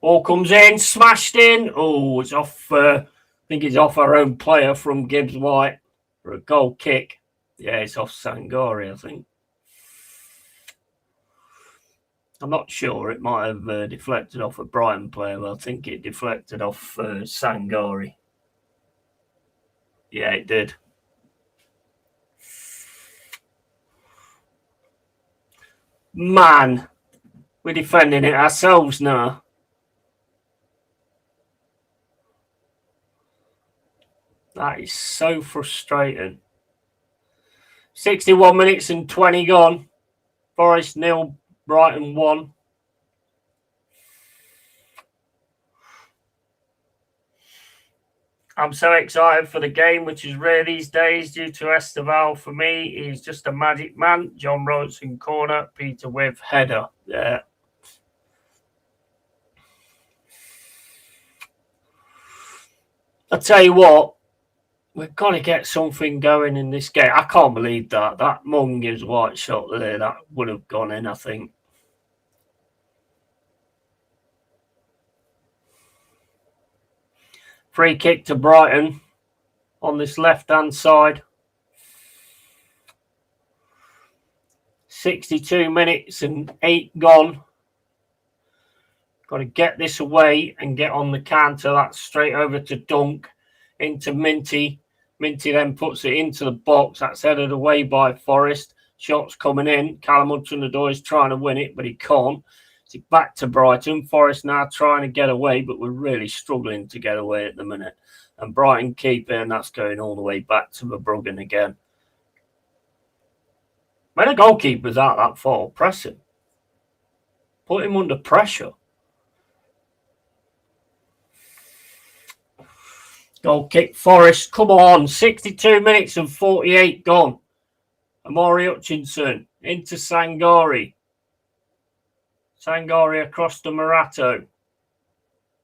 Ball comes in, smashed in. Oh, it's off. I think it's off our own player from Gibbs White for a goal kick. Yeah, it's off Sangari, I think. I'm not sure. It might have deflected off a Brighton player, but I think it deflected off Sangari. Yeah, it did. Man, we're defending it ourselves now. That is so frustrating. 61 minutes and 20 gone. Forest 0, Brighton 1. I'm so excited for the game, which is rare these days due to Esteval. For me, he's just a magic man. John Robertson corner, Peter with header. Yeah. I'll tell you what. We've got to get something going in this game. I can't believe that. That Mung gives White shot there. That would have gone in, I think. Free kick to Brighton on this left-hand side. 62 minutes and 8 gone. Got to get this away and get on the counter. That's straight over to Dunk. Into Minty. Minty then puts it into the box. That's headed away by Forest. Shots coming in. Callum Hudson-Odoi is trying to win it, but he can't. It's back to Brighton. Forest now trying to get away, but we're really struggling to get away at the minute. And Brighton keep it, and that's going all the way back to Verbruggen again. When a goalkeeper's out that far, press him. Put him under pressure. Goal kick, Forest. Come on. 62 minutes and 48 gone. Amori Hutchinson into Sangari. Sangari across to Morato.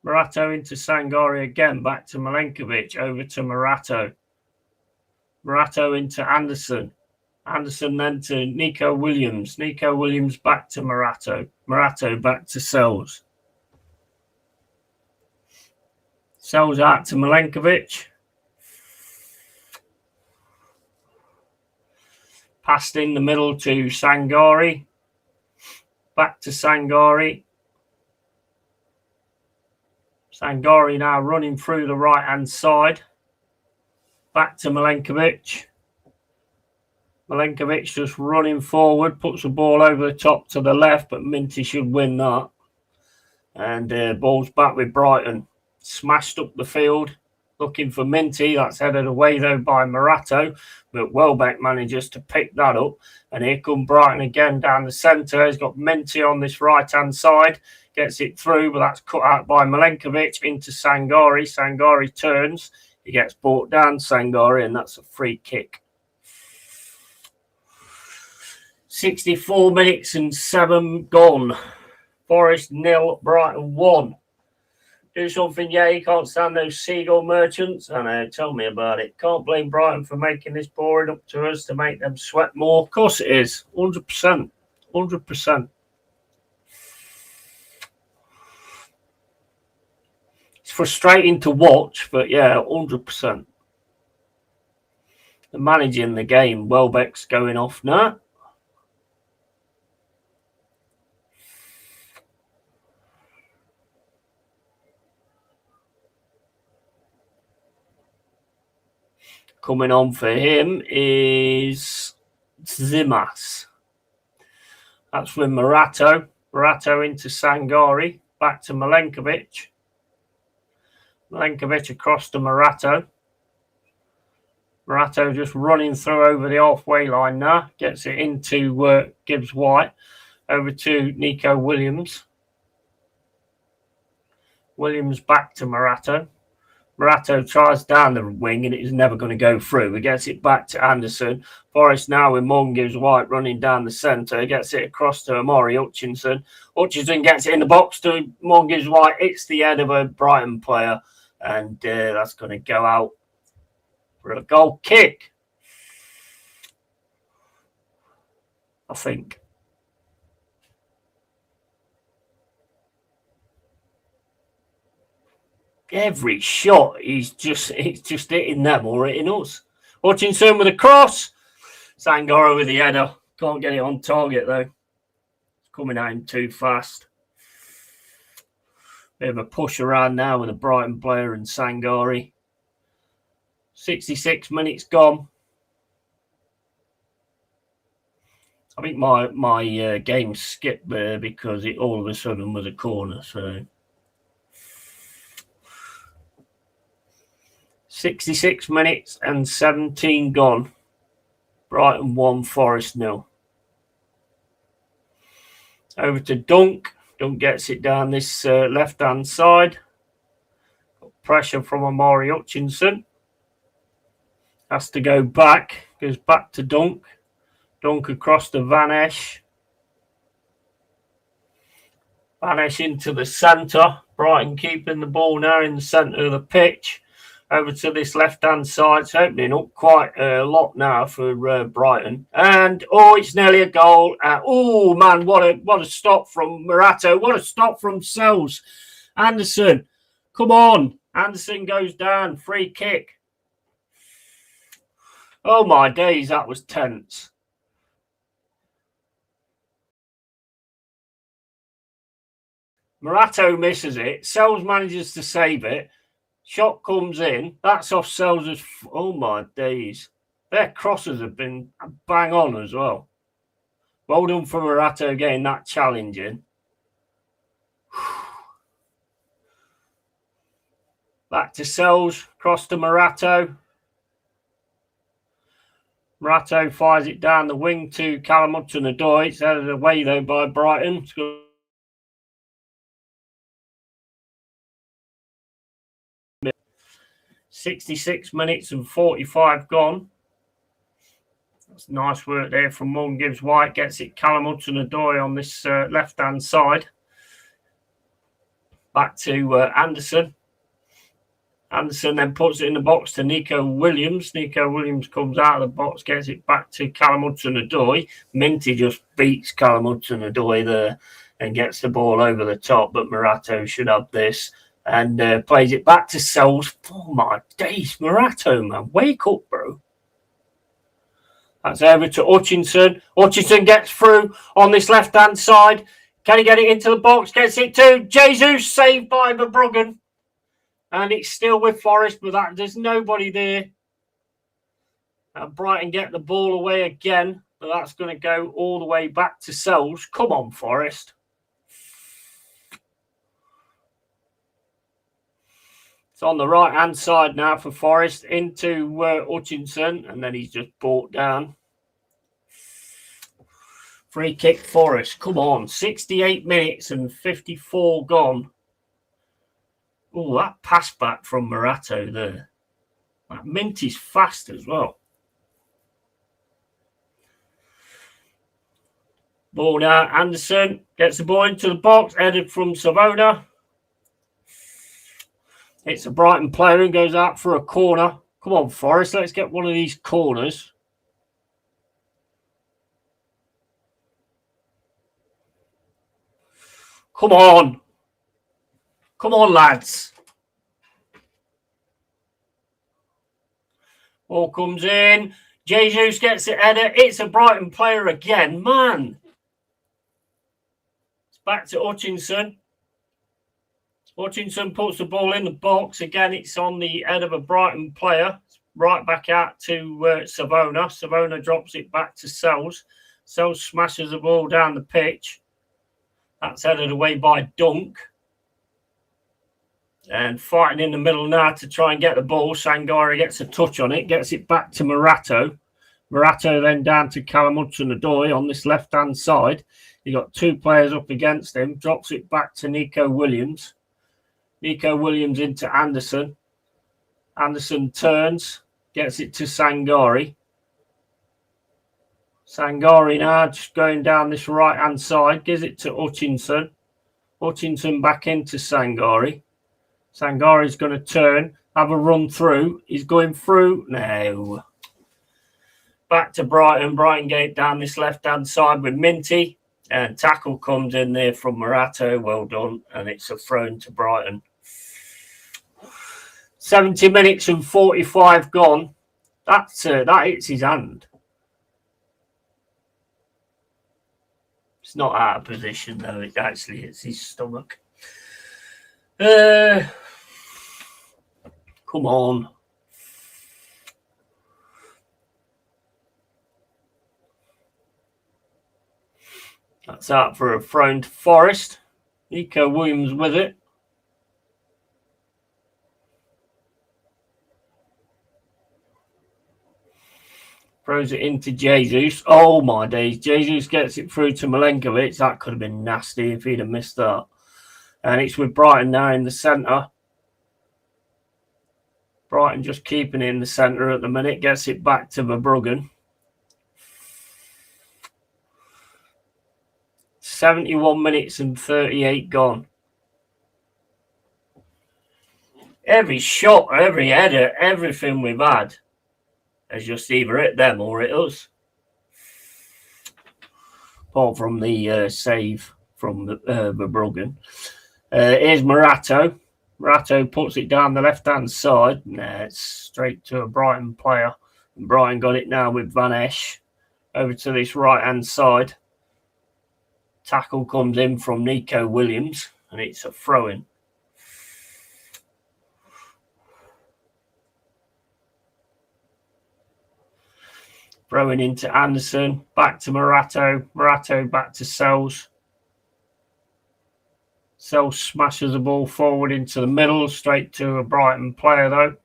Morato into Sangari again. Back to Milenkovic. Over to Morato. Morato into Anderson. Anderson then to Nico Williams. Nico Williams back to Morato. Morato back to Sells. Sells out to Milenkovic. Passed in the middle to Sangari. Back to Sangari. Sangari now running through the right-hand side. Back to Milenkovic. Milenkovic just running forward, puts the ball over the top to the left, but Minty should win that. And ball's back with Brighton. Smashed up the field, looking for Minty. That's headed away, though, by Morato. But Welbeck manages to pick that up. And here come Brighton again down the centre. He's got Minty on this right-hand side. Gets it through, but that's cut out by Milenkovic into Sangari. Sangari turns. He gets brought down, Sangari, and that's a free kick. 64 minutes and 7 gone. Forest 0, Brighton 1. Do something, yeah, you can't stand those seagull merchants. I know, tell me about it. Can't blame Brighton for making this boring up to us to make them sweat more. Of course it is, 100%. 100%. It's frustrating to watch, but yeah, 100%. The managing the game, Welbeck's going off now. Coming on for him is Zimas. That's with Morato. Morato into Sangari. Back to Milenkovic. Milenkovic across to Morato. Morato just running through over the halfway line now. Gets it into Gibbs White. Over to Nico Williams. Williams back to Morato. Morato tries down the wing and it is never going to go through. He gets it back to Anderson. Forrest now with Morgan Gibbs White running down the centre. He gets it across to Amari Hutchinson. Hutchinson gets it in the box to Morgan Gibbs White. It's the head of a Brighton player. And that's going to go out for a goal kick, I think. Every shot, it's just hitting them or hitting us. Hutchinson with a cross. Sangara with the header. Can't get it on target, though. It's coming at him too fast. Bit of a push around now with a Brighton player and Sangari. 66 minutes gone. I think my game skipped there because it all of a sudden was a corner, so... 66 minutes and 17 gone. Brighton 1, Forest 0. Over to Dunk. Dunk gets it down this left-hand side. Got pressure from Amari Hutchinson. Has to go back. Goes back to Dunk. Dunk across to Van Esch. Van Esch into the centre. Brighton keeping the ball now in the centre of the pitch. Over to this left-hand side. It's opening up quite a lot now for Brighton. And, it's nearly a goal. Man, what a stop from Morato. What a stop from Sells. Anderson, come on. Anderson goes down. Free kick. Oh, my days, that was tense. Morato misses it. Sells manages to save it. Shot comes in. That's off Sells'. Oh, my days. Their crosses have been bang on as well. Well done for Morato getting that challenging. Back to Sells. Cross to Morato. Morato fires it down the wing to Callum Hudson-Odoi. It's headed away, though, by Brighton. 66 minutes and 45 gone. That's nice work there from Morgan Gibbs White. Gets it Callum Hudson-Odoi on this left-hand side. Back to Anderson. Anderson then puts it in the box to Nico Williams. Nico Williams comes out of the box, gets it back to Callum Hudson-Odoi. Minty just beats Callum Hudson-Odoi there and gets the ball over the top, but Morato should have this. And plays it back to Sells. Oh, my days. Morato, man. Wake up, bro. That's over to Hutchinson. Hutchinson gets through on this left-hand side. Can he get it into the box? Gets it to Jesus. Saved by Verbruggen. And it's still with Forest, but there's nobody there. And Brighton get the ball away again, but that's going to go all the way back to Sells. Come on, Forest. It's on the right-hand side now for Forest into Hutchinson, and then he's just brought down. Free kick Forest. Come on, 68 minutes and 54 gone. Oh, that pass back from Morato there. That mint is fast as well. Ball now, Anderson gets the ball into the box, headed from Savona. It's a Brighton player and goes out for a corner. Come on, Forest, let's get one of these corners. Come on. Come on, lads. Ball comes in. Jesus gets it header. It's a Brighton player again. Man. It's back to Hutchinson. Hutchinson puts the ball in the box. Again, it's on the head of a Brighton player. Right back out to Savona. Savona drops it back to Sells. Sells smashes the ball down the pitch. That's headed away by Dunk. And fighting in the middle now to try and get the ball. Sangari gets a touch on it, gets it back to Morato. Morato then down to Callum Hudson-Odoi on this left-hand side. He got two players up against him, drops it back to Nico Williams. Nico Williams into Anderson. Anderson turns, gets it to Sangari. Sangari now just going down this right-hand side, gives it to Hutchinson. Hutchinson back into Sangari. Sangari's going to turn, have a run through. He's going through. No. Back to Brighton. Brighton get down this left-hand side with Minty. And tackle comes in there from Morato. Well done. And it's a throw to Brighton. 70 minutes and 45 gone. That hits his hand. It's not out of position, though. It actually hits his stomach. Come on. That's out for a throw to Forest. Nico Williams with it. Throws it into Jesus. Oh, my days. Jesus gets it through to Milenkovic. That could have been nasty if he'd have missed that. And it's with Brighton now in the centre. Brighton just keeping it in the centre at the minute. Gets it back to Verbruggen. 71 minutes and 38 gone. Every shot, every header, everything we've had has just either hit them or hit us. Apart from the save from Verbruggen. Here's Morato. Morato puts it down the left-hand side. Nah, it's straight to a Brighton player. And Brighton got it now with Van Esch. Over to this right-hand side. Tackle comes in from Nico Williams. And it's a throw-in. Throwing into Anderson. Back to Morato. Morato back to Sells. Sells smashes the ball forward into the middle, straight to a Brighton player though.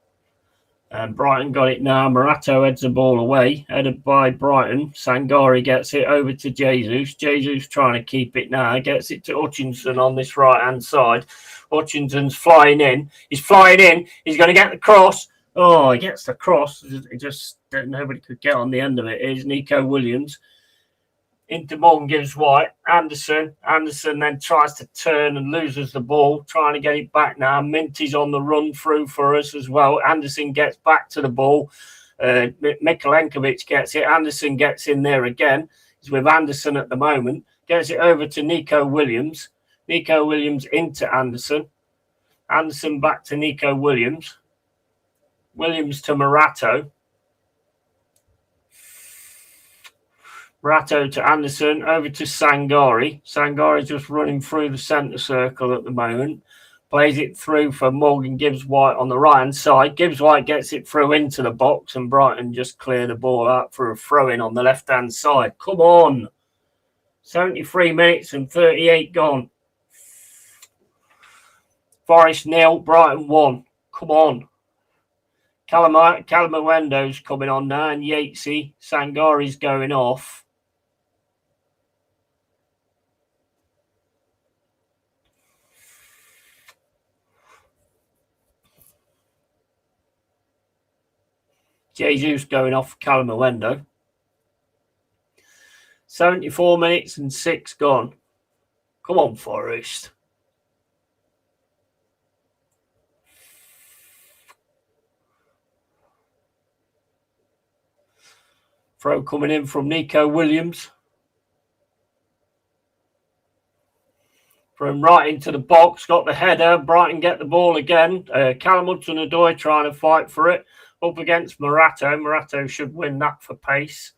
And Brighton got it now. Morato heads the ball away, headed by Brighton. Sangari gets it over to Jesus. Jesus trying to keep it now. Gets it to Hutchinson on this right-hand side. Hutchinson's flying in. He's flying in. He's going to get the cross. Oh, he gets the cross. It just nobody could get on the end of it. Here's Nico Williams. Into Morgan gives White. Anderson then tries to turn and loses the ball, trying to get it back now. Minty's on the run through for us as well. Anderson gets back to the ball. Milenkovic gets it. Anderson gets in there again. He's with Anderson at the moment. Gets it over to Nico Williams. Nico Williams into Anderson. Anderson back to Nico Williams. Williams to Morato. Morato to Anderson, over to Sangari. Sangari just running through the centre circle at the moment. Plays it through for Morgan Gibbs-White on the right-hand side. Gibbs-White gets it through into the box, and Brighton just clear the ball out for a throw-in on the left-hand side. Come on. 73 minutes and 38 gone. Forest 0, Brighton 1. Come on. Calamuendo's coming on now, and Yatesy. Sangari's going off. Jesus going off for Calamuendo. 74 minutes and 6 gone. Come on, Forest. Throw coming in from Nico Williams. From right into the box. Got the header. Brighton get the ball again. Callum Hudson-Odoi trying to fight for it. Up against Morato. Morato should win that for pace.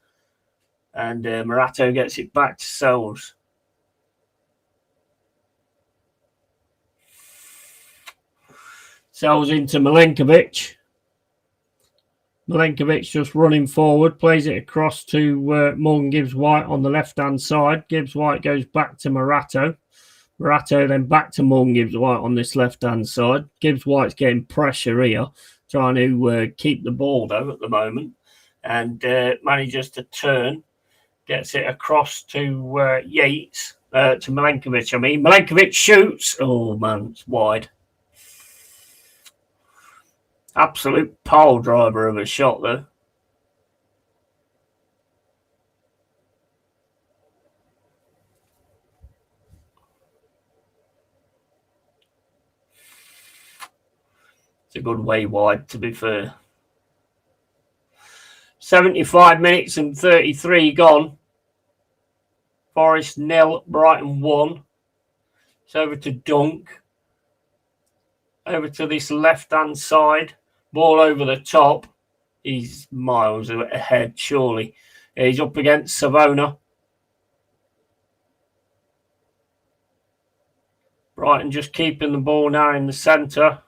And Morato gets it back to Sells. Sells into Milenkovic. Milenkovic just running forward, plays it across to Morgan Gibbs-White on the left-hand side. Gibbs-White goes back to Morato. Morato then back to Morgan Gibbs-White on this left-hand side. Gibbs-White's getting pressure here, trying to keep the ball, though, at the moment. And manages to turn, gets it across to Yates, to Milenkovic, I mean. Milenkovic shoots. Oh, man, it's wide. Absolute pole driver of a shot, though. It's a good way wide, to be fair. 75 minutes and 33 gone. Forest 0, Brighton 1. It's over to Dunk. Over to this left-hand side. Ball over the top. He's miles ahead, surely. He's up against Savona. Brighton just keeping the ball now in the centre.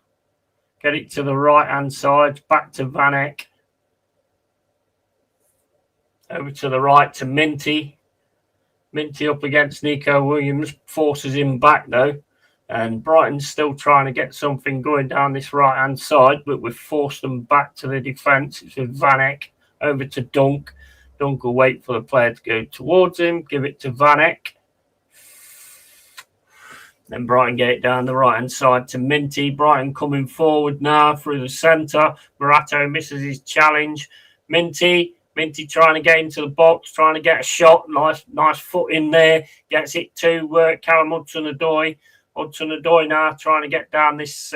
Get it to the right-hand side. Back to Van Eyck. Over to the right to Minty. Minty up against Nico Williams. Forces him back, though. And Brighton's still trying to get something going down this right-hand side, but we've forced them back to the defence. It's with Van Eyck over to Dunk. Dunk will wait for the player to go towards him, give it to Van Eyck. Then Brighton get it down the right-hand side to Minty. Brighton coming forward now through the centre. Morato misses his challenge. Minty trying to get into the box, trying to get a shot. Nice foot in there. Gets it to Callum Hudson-Odoi. Hudson-Odoi now trying to get down this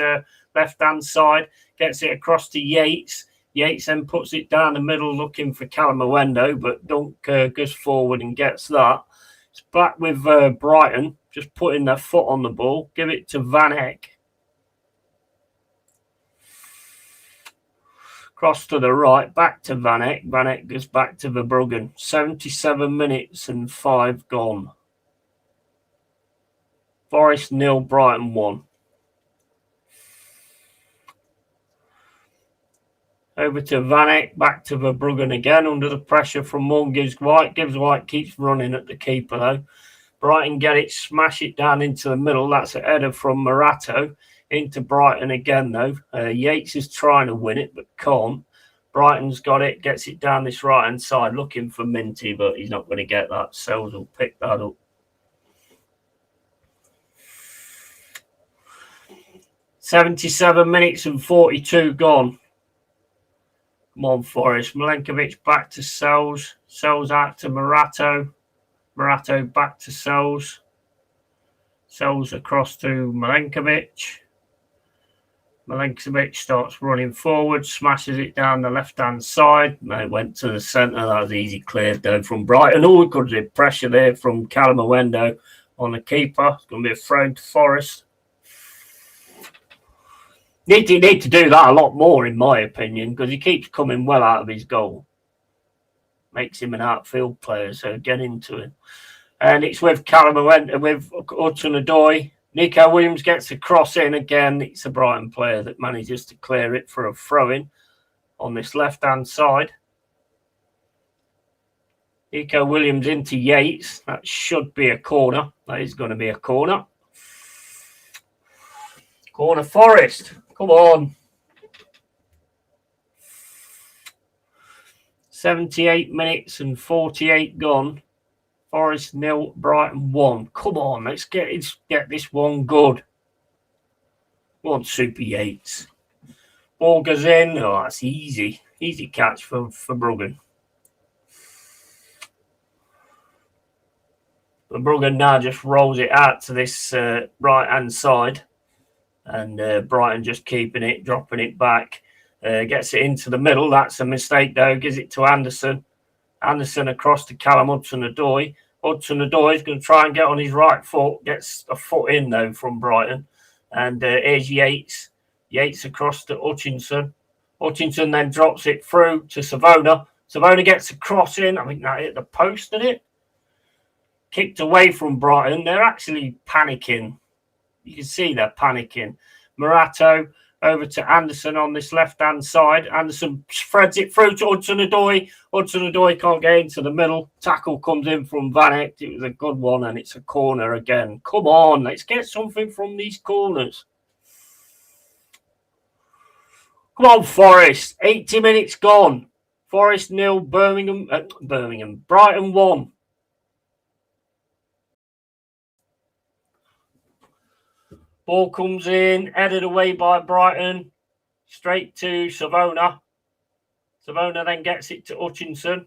left-hand side. Gets it across to Yates. Yates then puts it down the middle looking for Calamuendo, but Dunk goes forward and gets that. It's back with Brighton, just putting their foot on the ball. Give it to Van Eyck. Cross to the right, back to Van Eyck. Van Eyck goes back to Verbruggen. 77 minutes and 5 gone. Forest 0, Brighton 1. Over to Van Eyck, back to Verbruggen again under the pressure from Morgan Gibbs-White. Gibbs-White keeps running at the keeper, though. Brighton get it, smash it down into the middle. That's a header from Morato into Brighton again, though. Yates is trying to win it, but can't. Brighton's got it, gets it down this right-hand side, looking for Minty, but he's not going to get that. Sells will pick that up. 77 minutes and 42 gone. Come on, Forest. Milenkovic back to Sells. Sells out to Morato. Morato back to Sells. Sells across to Milenkovic. Milenkovic starts running forward, smashes it down the left-hand side. It went to the centre. That was easy cleared, though, from Brighton. All good pressure there from Calamuendo on the keeper. It's going to be a throw to Forest. Need to do that a lot more, in my opinion, because he keeps coming well out of his goal. Makes him an outfield player, so get into it. And it's with Calamuendo, with Hudson-Odoi. Nico Williams gets a cross in again. It's a Brighton player that manages to clear it for a throw-in on this left-hand side. Nico Williams into Yates. That should be a corner. That is going to be a corner. Corner Forest. Come on. 78 minutes and 48 gone. Forest 0, Brighton 1. Come on, let's get this one good. Come on, Super Yates. Ball goes in. Oh, that's easy. Easy catch for Bruggen. But Bruggen now just rolls it out to this right-hand side. And Brighton just keeping it, dropping it back. Gets it into the middle. That's a mistake, though. Gives it to Anderson. Anderson across to Callum Hudson-Odoi. Hudson-Odoi is going to try and get on his right foot. Gets a foot in, though, from Brighton. And here's Yates. Yates across to Hutchinson. Hutchinson then drops it through to Savona. Savona gets a cross in. I think that hit the post, did it? Kicked away from Brighton. They're actually panicking. You can see they're panicking. Morato over to Anderson on this left-hand side. Anderson spreads it through to Hudson-Odoi. Hudson-Odoi can't get into the middle. Tackle comes in from Van Eyck. It was a good one, and it's a corner again. Come on, let's get something from these corners. Come on, Forest. 80 minutes gone. Forest 0, Brighton 1. Ball comes in, headed away by Brighton, straight to Savona. Savona then gets it to Hutchinson.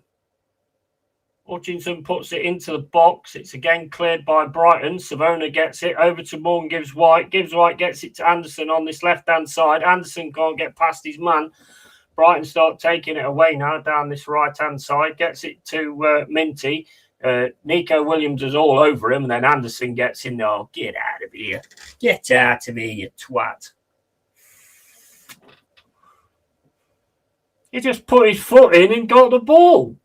Hutchinson puts it into the box. It's again cleared by Brighton. Savona gets it over to Morgan Gibbs White. Gibbs White gets it to Anderson on this left-hand side. Anderson can't get past his man. Brighton start taking it away now down this right-hand side. Gets it to Minty. Nico Williams is all over him, and then Anderson gets in. Oh, get out of here. Get out of here, you twat. He just put his foot in and got the ball.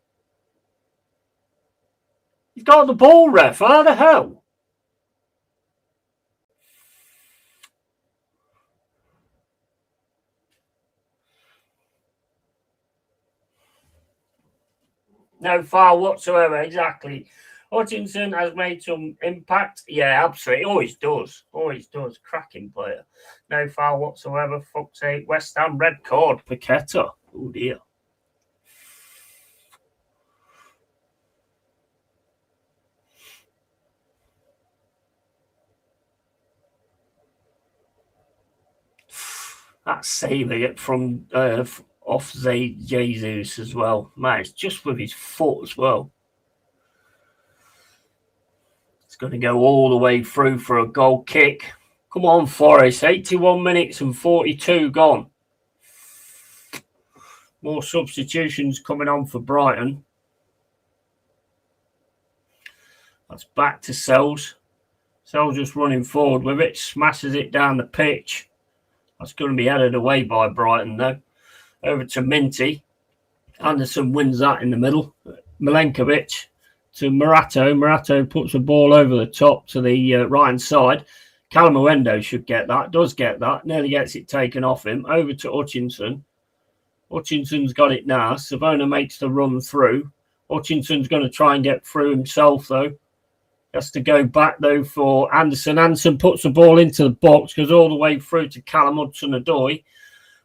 He's got the ball, ref. How the hell? No foul whatsoever, exactly. Hutchinson has made some impact. Yeah, absolutely. Always does. Always does. Cracking player. No foul whatsoever. Fuck's sake. West Ham red card. Paqueta. Oh, dear. That save from off Jesus as well. Man, it's just with his foot as well. It's going to go all the way through for a goal kick. Come on, Forest. 81 minutes and 42 gone. More substitutions coming on for Brighton. That's back to Sells. Sells just running forward with it. Smashes it down the pitch. That's going to be headed away by Brighton, though. Over to Minty. Anderson wins that in the middle. Milenkovic to Morato. Morato puts the ball over the top to the right-hand side. Calamuendo should get that. Does get that. Nearly gets it taken off him. Over to Hutchinson. Hutchinson's got it now. Savona makes the run through. Hutchinson's going to try and get through himself, though. Has to go back, though, for Anderson. Anderson puts the ball into the box, goes all the way through to Callum Hudson-Odoi.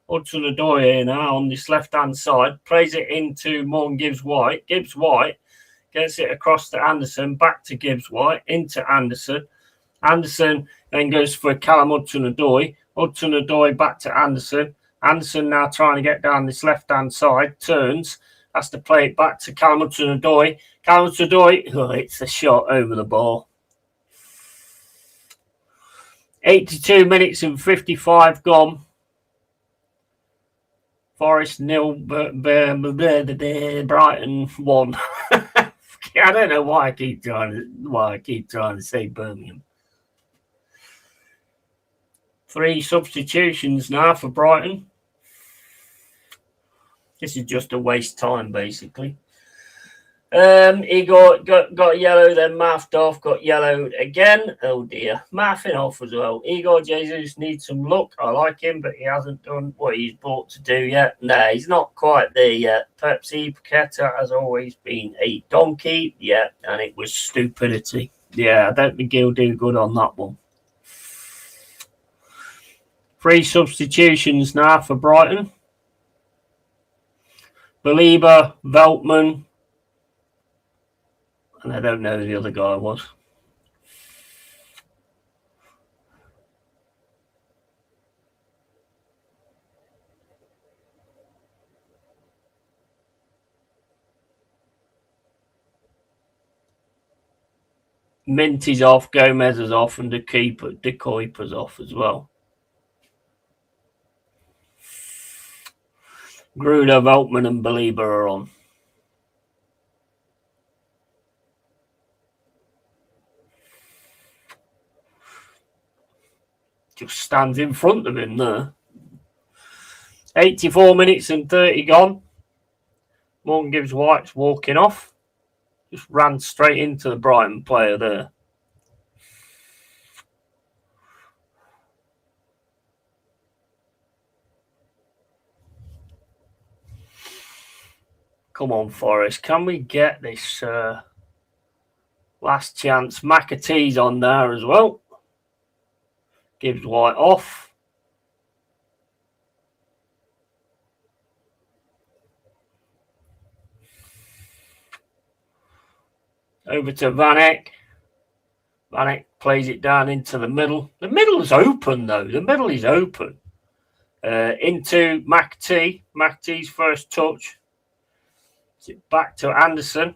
Hudson-Odoi here now on this left-hand side. Plays it into Morgan Gibbs White. Gibbs White gets it across to Anderson. Back to Gibbs White. Into Anderson. Anderson then goes for Callum Hudson-Odoi. Hudson-Odoi back to Anderson. Anderson now trying to get down this left-hand side. Turns. Has to play it back to Callum Hudson-Odoi. Callum Hudson-Odoi. Oh, it's a shot over the ball. 82 minutes and 55 gone. Forest 0, Brighton 1. I don't know why I keep trying to say Birmingham. 3 substitutions now for Brighton. This is just a waste time, basically. He got yellow, then maffed off, got yellowed again. Oh dear, maffing off as well. Igor Jesus needs some luck. I like him, but he hasn't done what he's brought to do yet. No, he's not quite there yet. Pepsi Paqueta has always been a donkey, yeah, and it was stupidity. Yeah, I don't think he'll do good on that one. 3 substitutions now for Brighton. Belieber, Veltman, and I don't know who the other guy was. Minty's off, Gomez is off, and De Kuiper's off as well. Gruder, Veltman, and Belieber are on. Just stands in front of him there. 84 minutes and 30 gone. Morgan Gibbs White's walking off. Just ran straight into the Brighton player there. Come on, Forest. Can we get this last chance? McAtee's on there as well. Gibbs White off. Over to Van Eyck. Van Eyck plays it down into the middle. The middle is open, though. The middle is open. Into McAtee. McAtee's first touch. Back to Anderson.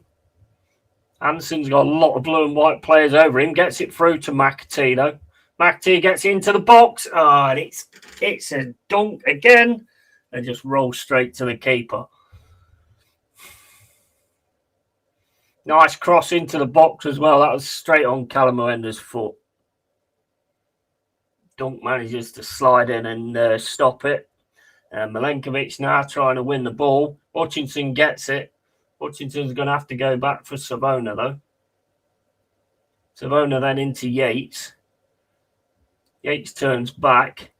Anderson's got a lot of blue and white players over him. Gets it through to McAtee, though. McAtee gets it into the box. And it's a dunk again. And just rolls straight to the keeper. Nice cross into the box as well. That was straight on Callum Moenda's foot. Dunk manages to slide in and stop it. Milenkovic now trying to win the ball. Hutchinson gets it. Hutchinson's going to have to go back for Savona, though. Savona then into Yates. Yates turns back.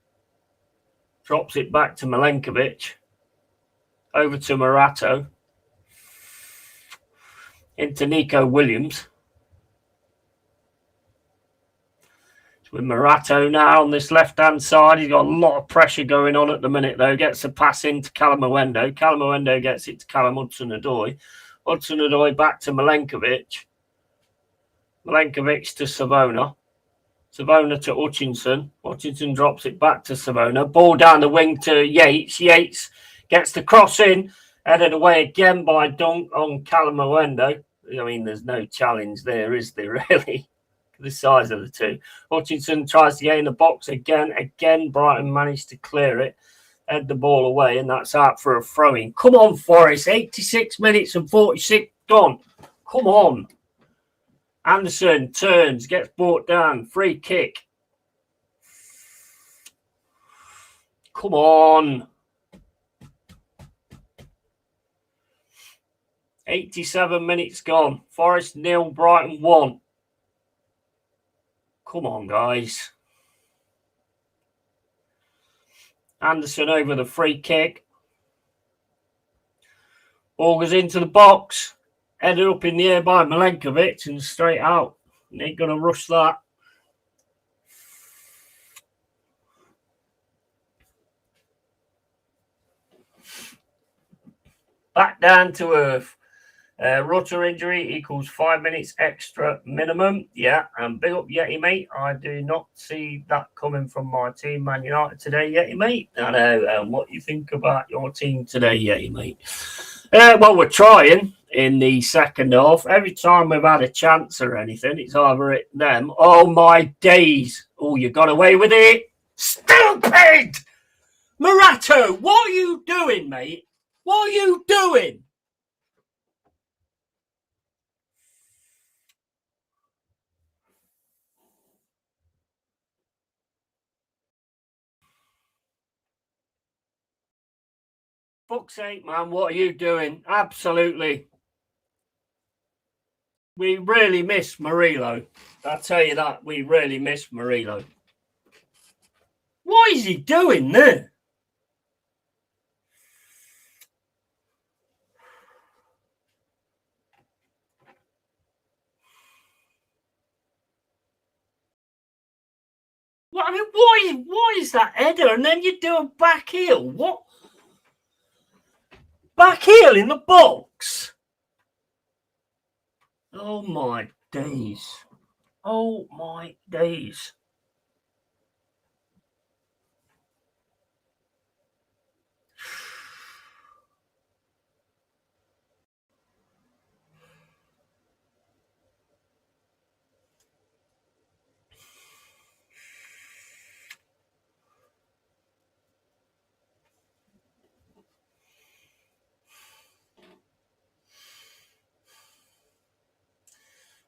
Drops it back to Milenkovic. Over to Morato. Into Nico Williams. With Morato now on this left-hand side. He's got a lot of pressure going on at the minute, though. Gets a pass into Callum Moendo. Callum Moendo gets it to Callum Hudson-Odoi. Hudson-Odoi back to Milenkovic. Milenkovic to Savona. Savona to Hutchinson. Hutchinson drops it back to Savona. Ball down the wing to Yates. Yates gets the cross in. Headed away again by Dunk on Callum Moendo. I mean, there's no challenge there, is there, really? The size of the two. Hutchinson tries to get in the box again. Again, Brighton managed to clear it, head the ball away, and that's out for a throw-in. Come on, Forest. 86 minutes and 46 gone. Come on. Anderson turns, gets brought down. Free kick. Come on. 87 minutes gone. Forest 0, Brighton 1. Come on, guys. Anderson over the free kick. Ball goes into the box. Headed up in the air by Milenkovic and straight out. Ain't going to rush that. Back down to earth. Rutter injury equals 5 minutes extra minimum. Yeah, and big up Yeti, mate. I do not see that coming from my team, Man United, today, Yeti, mate. I know. What you think about your team today, Yeti, mate? Well, we're trying in the second half. Every time we've had a chance or anything, it's either it them. Oh, my days. Oh, you got away with it. Stupid! Morato, what are you doing, mate? What are you doing? Fuck's sake, man, what are you doing? Absolutely. We really miss Murillo. I'll tell you that. We really miss Murillo. What is he doing there? What, I mean, what is that header? And then you do a back heel. What? Back heel in the box? Oh, my days. Oh, my days.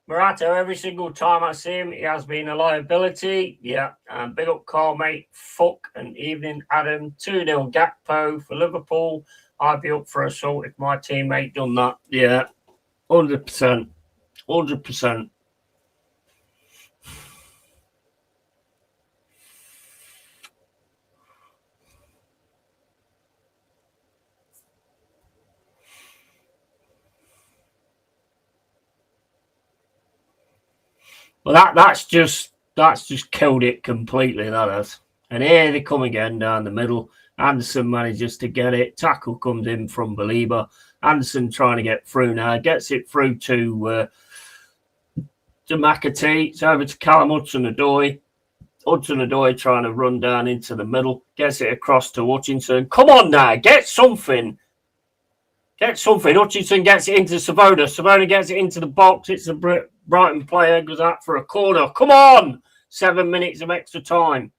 Marato, every single time I see him, he has been a liability. Yeah, big up Carl, mate. Fuck an evening, Adam. 2-0 Gakpo for Liverpool. I'd be up for assault if my teammate done that. Yeah, 100%. 100%. Well, that's just killed it completely, that has. And here they come again down the middle. Anderson manages to get it. Tackle comes in from Belieber. Anderson trying to get through now. Gets it through to McAtee. It's over to Callum Hudson-Odoi. Hudson-Odoi trying to run down into the middle. Gets it across to Hutchinson. Come on now, get something. Get something. Hutchinson gets it into Savona. Savona gets it into the box. It's a Brighton player. Goes out for a corner. Come on. 7 minutes of extra time.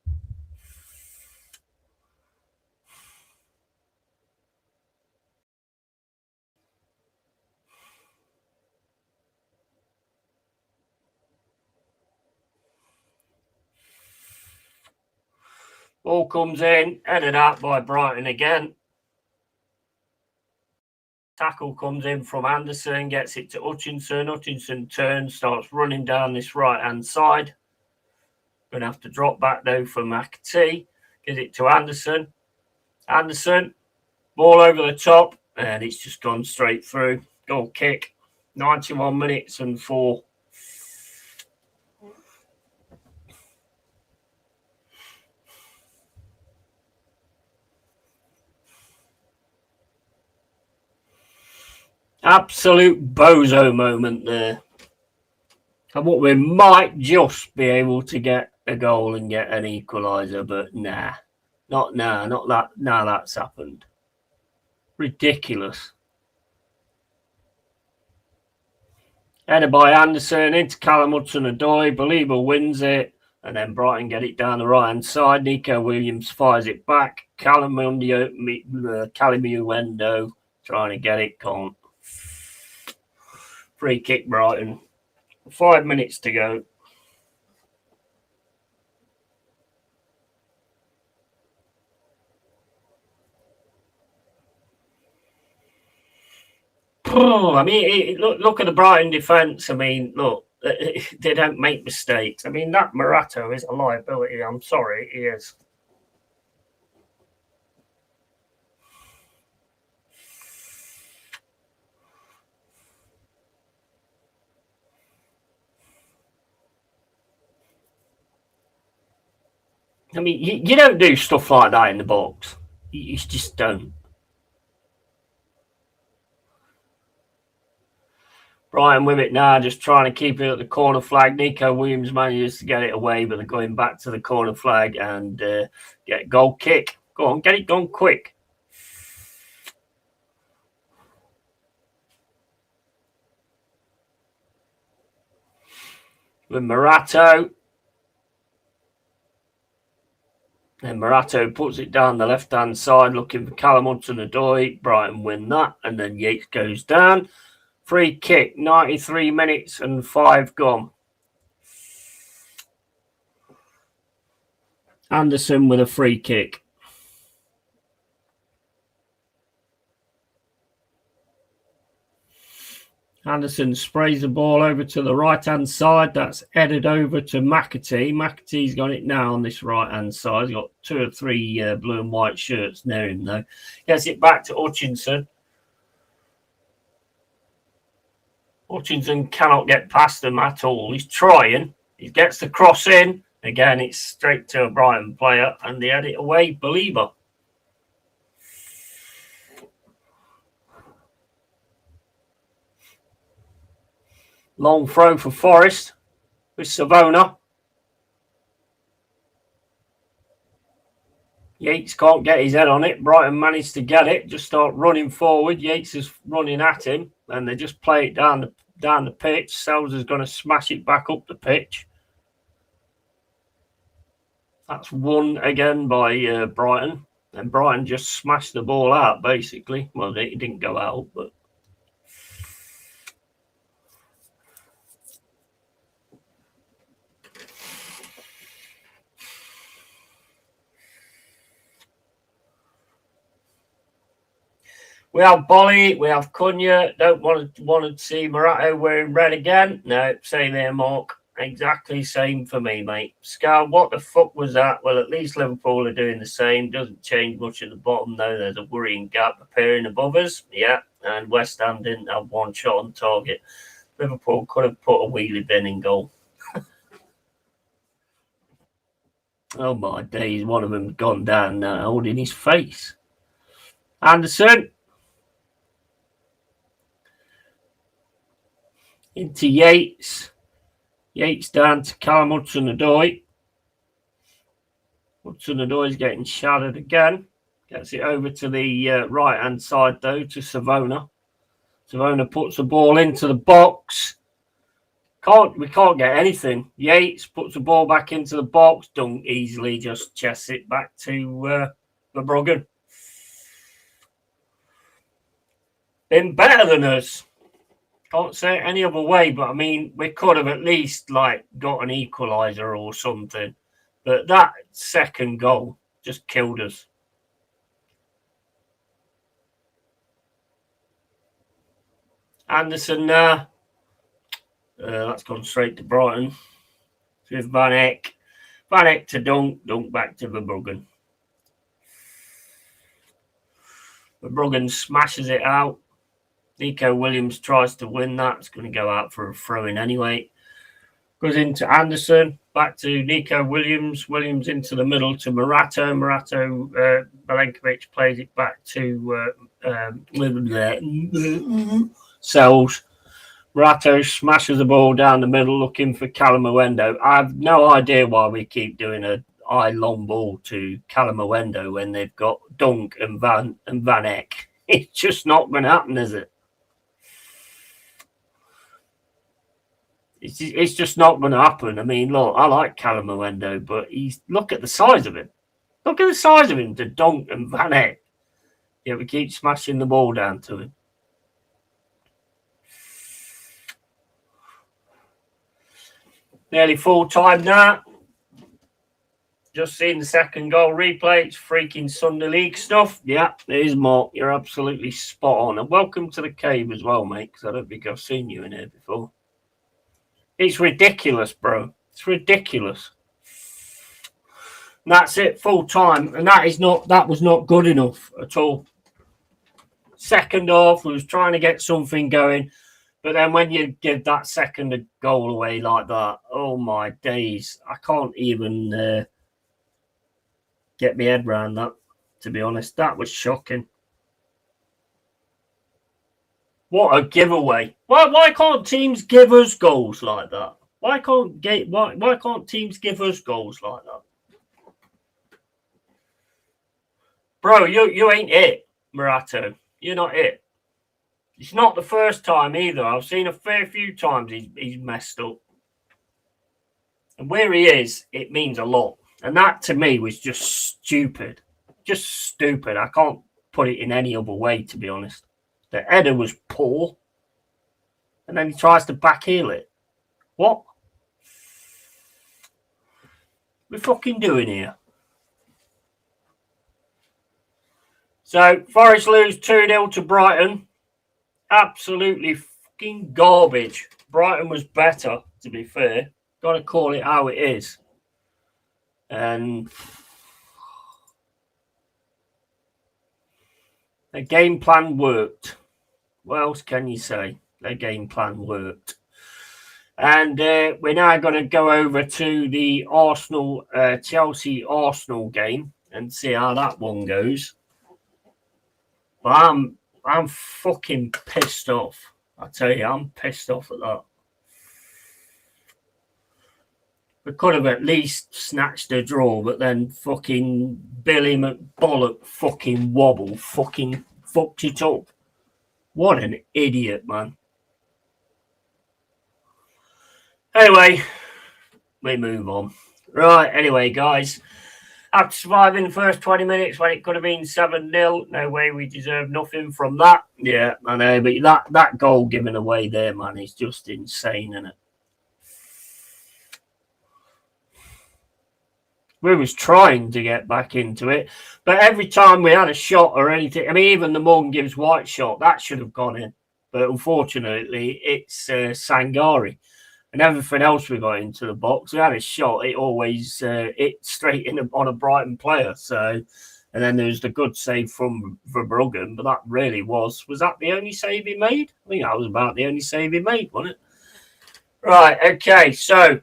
Ball comes in. Headed out by Brighton again. Tackle comes in from Anderson, gets it to Hutchinson. Hutchinson turns, starts running down this right-hand side. Going to have to drop back, though, for McAtee. Gives it to Anderson. Anderson, ball over the top, and it's just gone straight through. Goal kick. 91 minutes and 4. Absolute bozo moment there. And what we might just be able to get a goal and get an equaliser, but nah. Not that. Now that's happened. Ridiculous. Headed by Anderson into Callum Hudson-Odoi. Belieber wins it. And then Brighton get it down the right-hand side. Nico Williams fires it back. Calimundo trying to get it. Can't. Free kick Brighton. 5 minutes to go. I mean, look at the Brighton defence. I mean, look, they don't make mistakes. I mean, that Marato is a liability. I'm sorry, he is. I mean, you don't do stuff like that in the box. You just don't. Brighton with it now, just trying to keep it at the corner flag. Nico Williams manages to get it away, but they're going back to the corner flag and get a goal kick. Go on, get it gone quick. With Marato. Then Marato puts it down the left-hand side, looking for Callum Hudson-Odoi. Brighton win that, and then Yates goes down. Free kick, 93 minutes and 5 gone. Anderson with a free kick. Anderson sprays the ball over to the right-hand side. That's headed over to McAtee. McAtee's got it now on this right-hand side. He's got 2 or 3 blue and white shirts near him, though. Gets it back to Hutchinson. Hutchinson cannot get past him at all. He's trying. He gets the cross in. Again, it's straight to a Brighton player, and they head it away, Believer. Long throw for Forest with Savona. Yates can't get his head on it. Brighton managed to get it. Just start running forward. Yates is running at him, and they just play it down the pitch. Sells is going to smash it back up the pitch. That's won again by Brighton, and Brighton just smashed the ball out basically. Well, it didn't go out, but. We have Bolly, we have Cunha. Don't want to see Morato wearing red again. No, same there, Mark. Exactly same for me, mate. Scar, what the fuck was that? Well, at least Liverpool are doing the same. Doesn't change much at the bottom, though. There's a worrying gap appearing above us. Yeah, and West Ham didn't have one shot on target. Liverpool could have put a wheelie bin in goal. Oh, my days. One of them's gone down now, holding his face. Anderson. Into Yates. Yates down to Callum Hudson-Odoi. Hudson-Odoi's getting shattered again. Gets it over to the right-hand side, though, to Savona. Savona puts the ball into the box. We can't get anything. Yates puts the ball back into the box. Don't easily just chest it back to Verbruggen. Been better than us. Can't say it any other way, but I mean, we could have at least got an equaliser or something. But that second goal just killed us. Anderson now. That's gone straight to Brighton. With Van Eyck. Van Eyck to Dunk. Dunk back to Verbruggen. Verbruggen smashes it out. Nico Williams tries to win that. It's going to go out for a throw-in anyway. Goes into Anderson. Back to Nico Williams. Williams into the middle to Morato. Morato, Milenkovic plays it back to Sells. Morato smashes the ball down the middle looking for Callum Owendo. I have no idea why we keep doing a high long ball to Callum Owendo when they've got Dunk and Van Eyck. It's just not going to happen, is it? It's just not going to happen. I mean, look, I like Callum Owendo, but look at the size of him. Look at the size of him to Dunk and Van Eyck. Yeah, we keep smashing the ball down to him. Nearly full time now. Just seen the second goal replay. It's freaking Sunday League stuff. Yeah, there's Mark. You're absolutely spot on. And welcome to the cave as well, mate, because I don't think I've seen you in here before. It's ridiculous, bro. It's ridiculous. And that's it, full time. And that was not good enough at all. Second half, we was trying to get something going. But then when you give that second goal away like that, oh my days. I can't even get my head around that, to be honest. That was shocking. What a giveaway. Why can't teams give us goals like that? Why can't teams give us goals like that? Bro, you ain't it, Morato. You're not it. It's not the first time either. I've seen a fair few times he's messed up. And where he is, it means a lot. And that, to me, was just stupid. Just stupid. I can't put it in any other way, to be honest. The header was poor. And then he tries to backheel it. What? We're fucking doing here. So, Forest lose 2-0 to Brighton. Absolutely fucking garbage. Brighton was better, to be fair. Got to call it how it is. And the game plan worked. What else can you say? The game plan worked. And we're now going to go over to the Chelsea-Arsenal game and see how that one goes. But I'm fucking pissed off. I tell you, I'm pissed off at that. We could have at least snatched a draw, but then fucking Billy McBollock fucking wobble fucking fucked it up. What an idiot, man. Anyway, we move on. Right, anyway, guys. After surviving the first 20 minutes when it could have been 7-0, no way we deserve nothing from that. Yeah, I know, but that goal given away there, man, is just insane, isn't it? We was trying to get back into it, but every time we had a shot or anything, I mean, even the Morgan Gibbs White shot, that should have gone in. But unfortunately, it's Sangari. And everything else we got into the box, we had a shot, it always hit straight in on a Brighton player. So, and then there's the good save from Verbruggen, but that really was that the only save he made? I think that was about the only save he made, wasn't it? Right, okay, so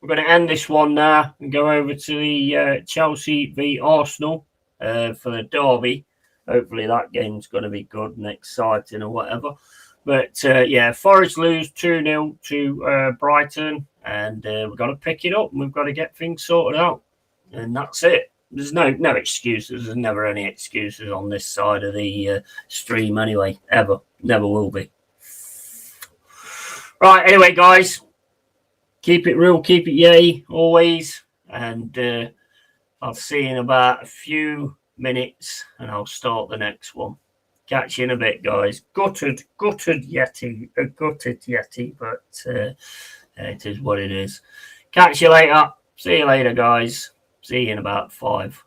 we're going to end this one now and go over to the Chelsea v Arsenal for the derby. Hopefully that game's going to be good and exciting or whatever. But, yeah, Forest lose 2-0 to Brighton, and we've got to pick it up and we've got to get things sorted out. And that's it. There's no excuses. There's never any excuses on this side of the stream anyway, ever. Never will be. Right, anyway, guys, keep it real, keep it yay, always. And I'll see you in about a few minutes and I'll start the next one. Catch you in a bit, guys. Gutted Yeti, but it is what it is. Catch you later. See you later, guys. See you in about 5.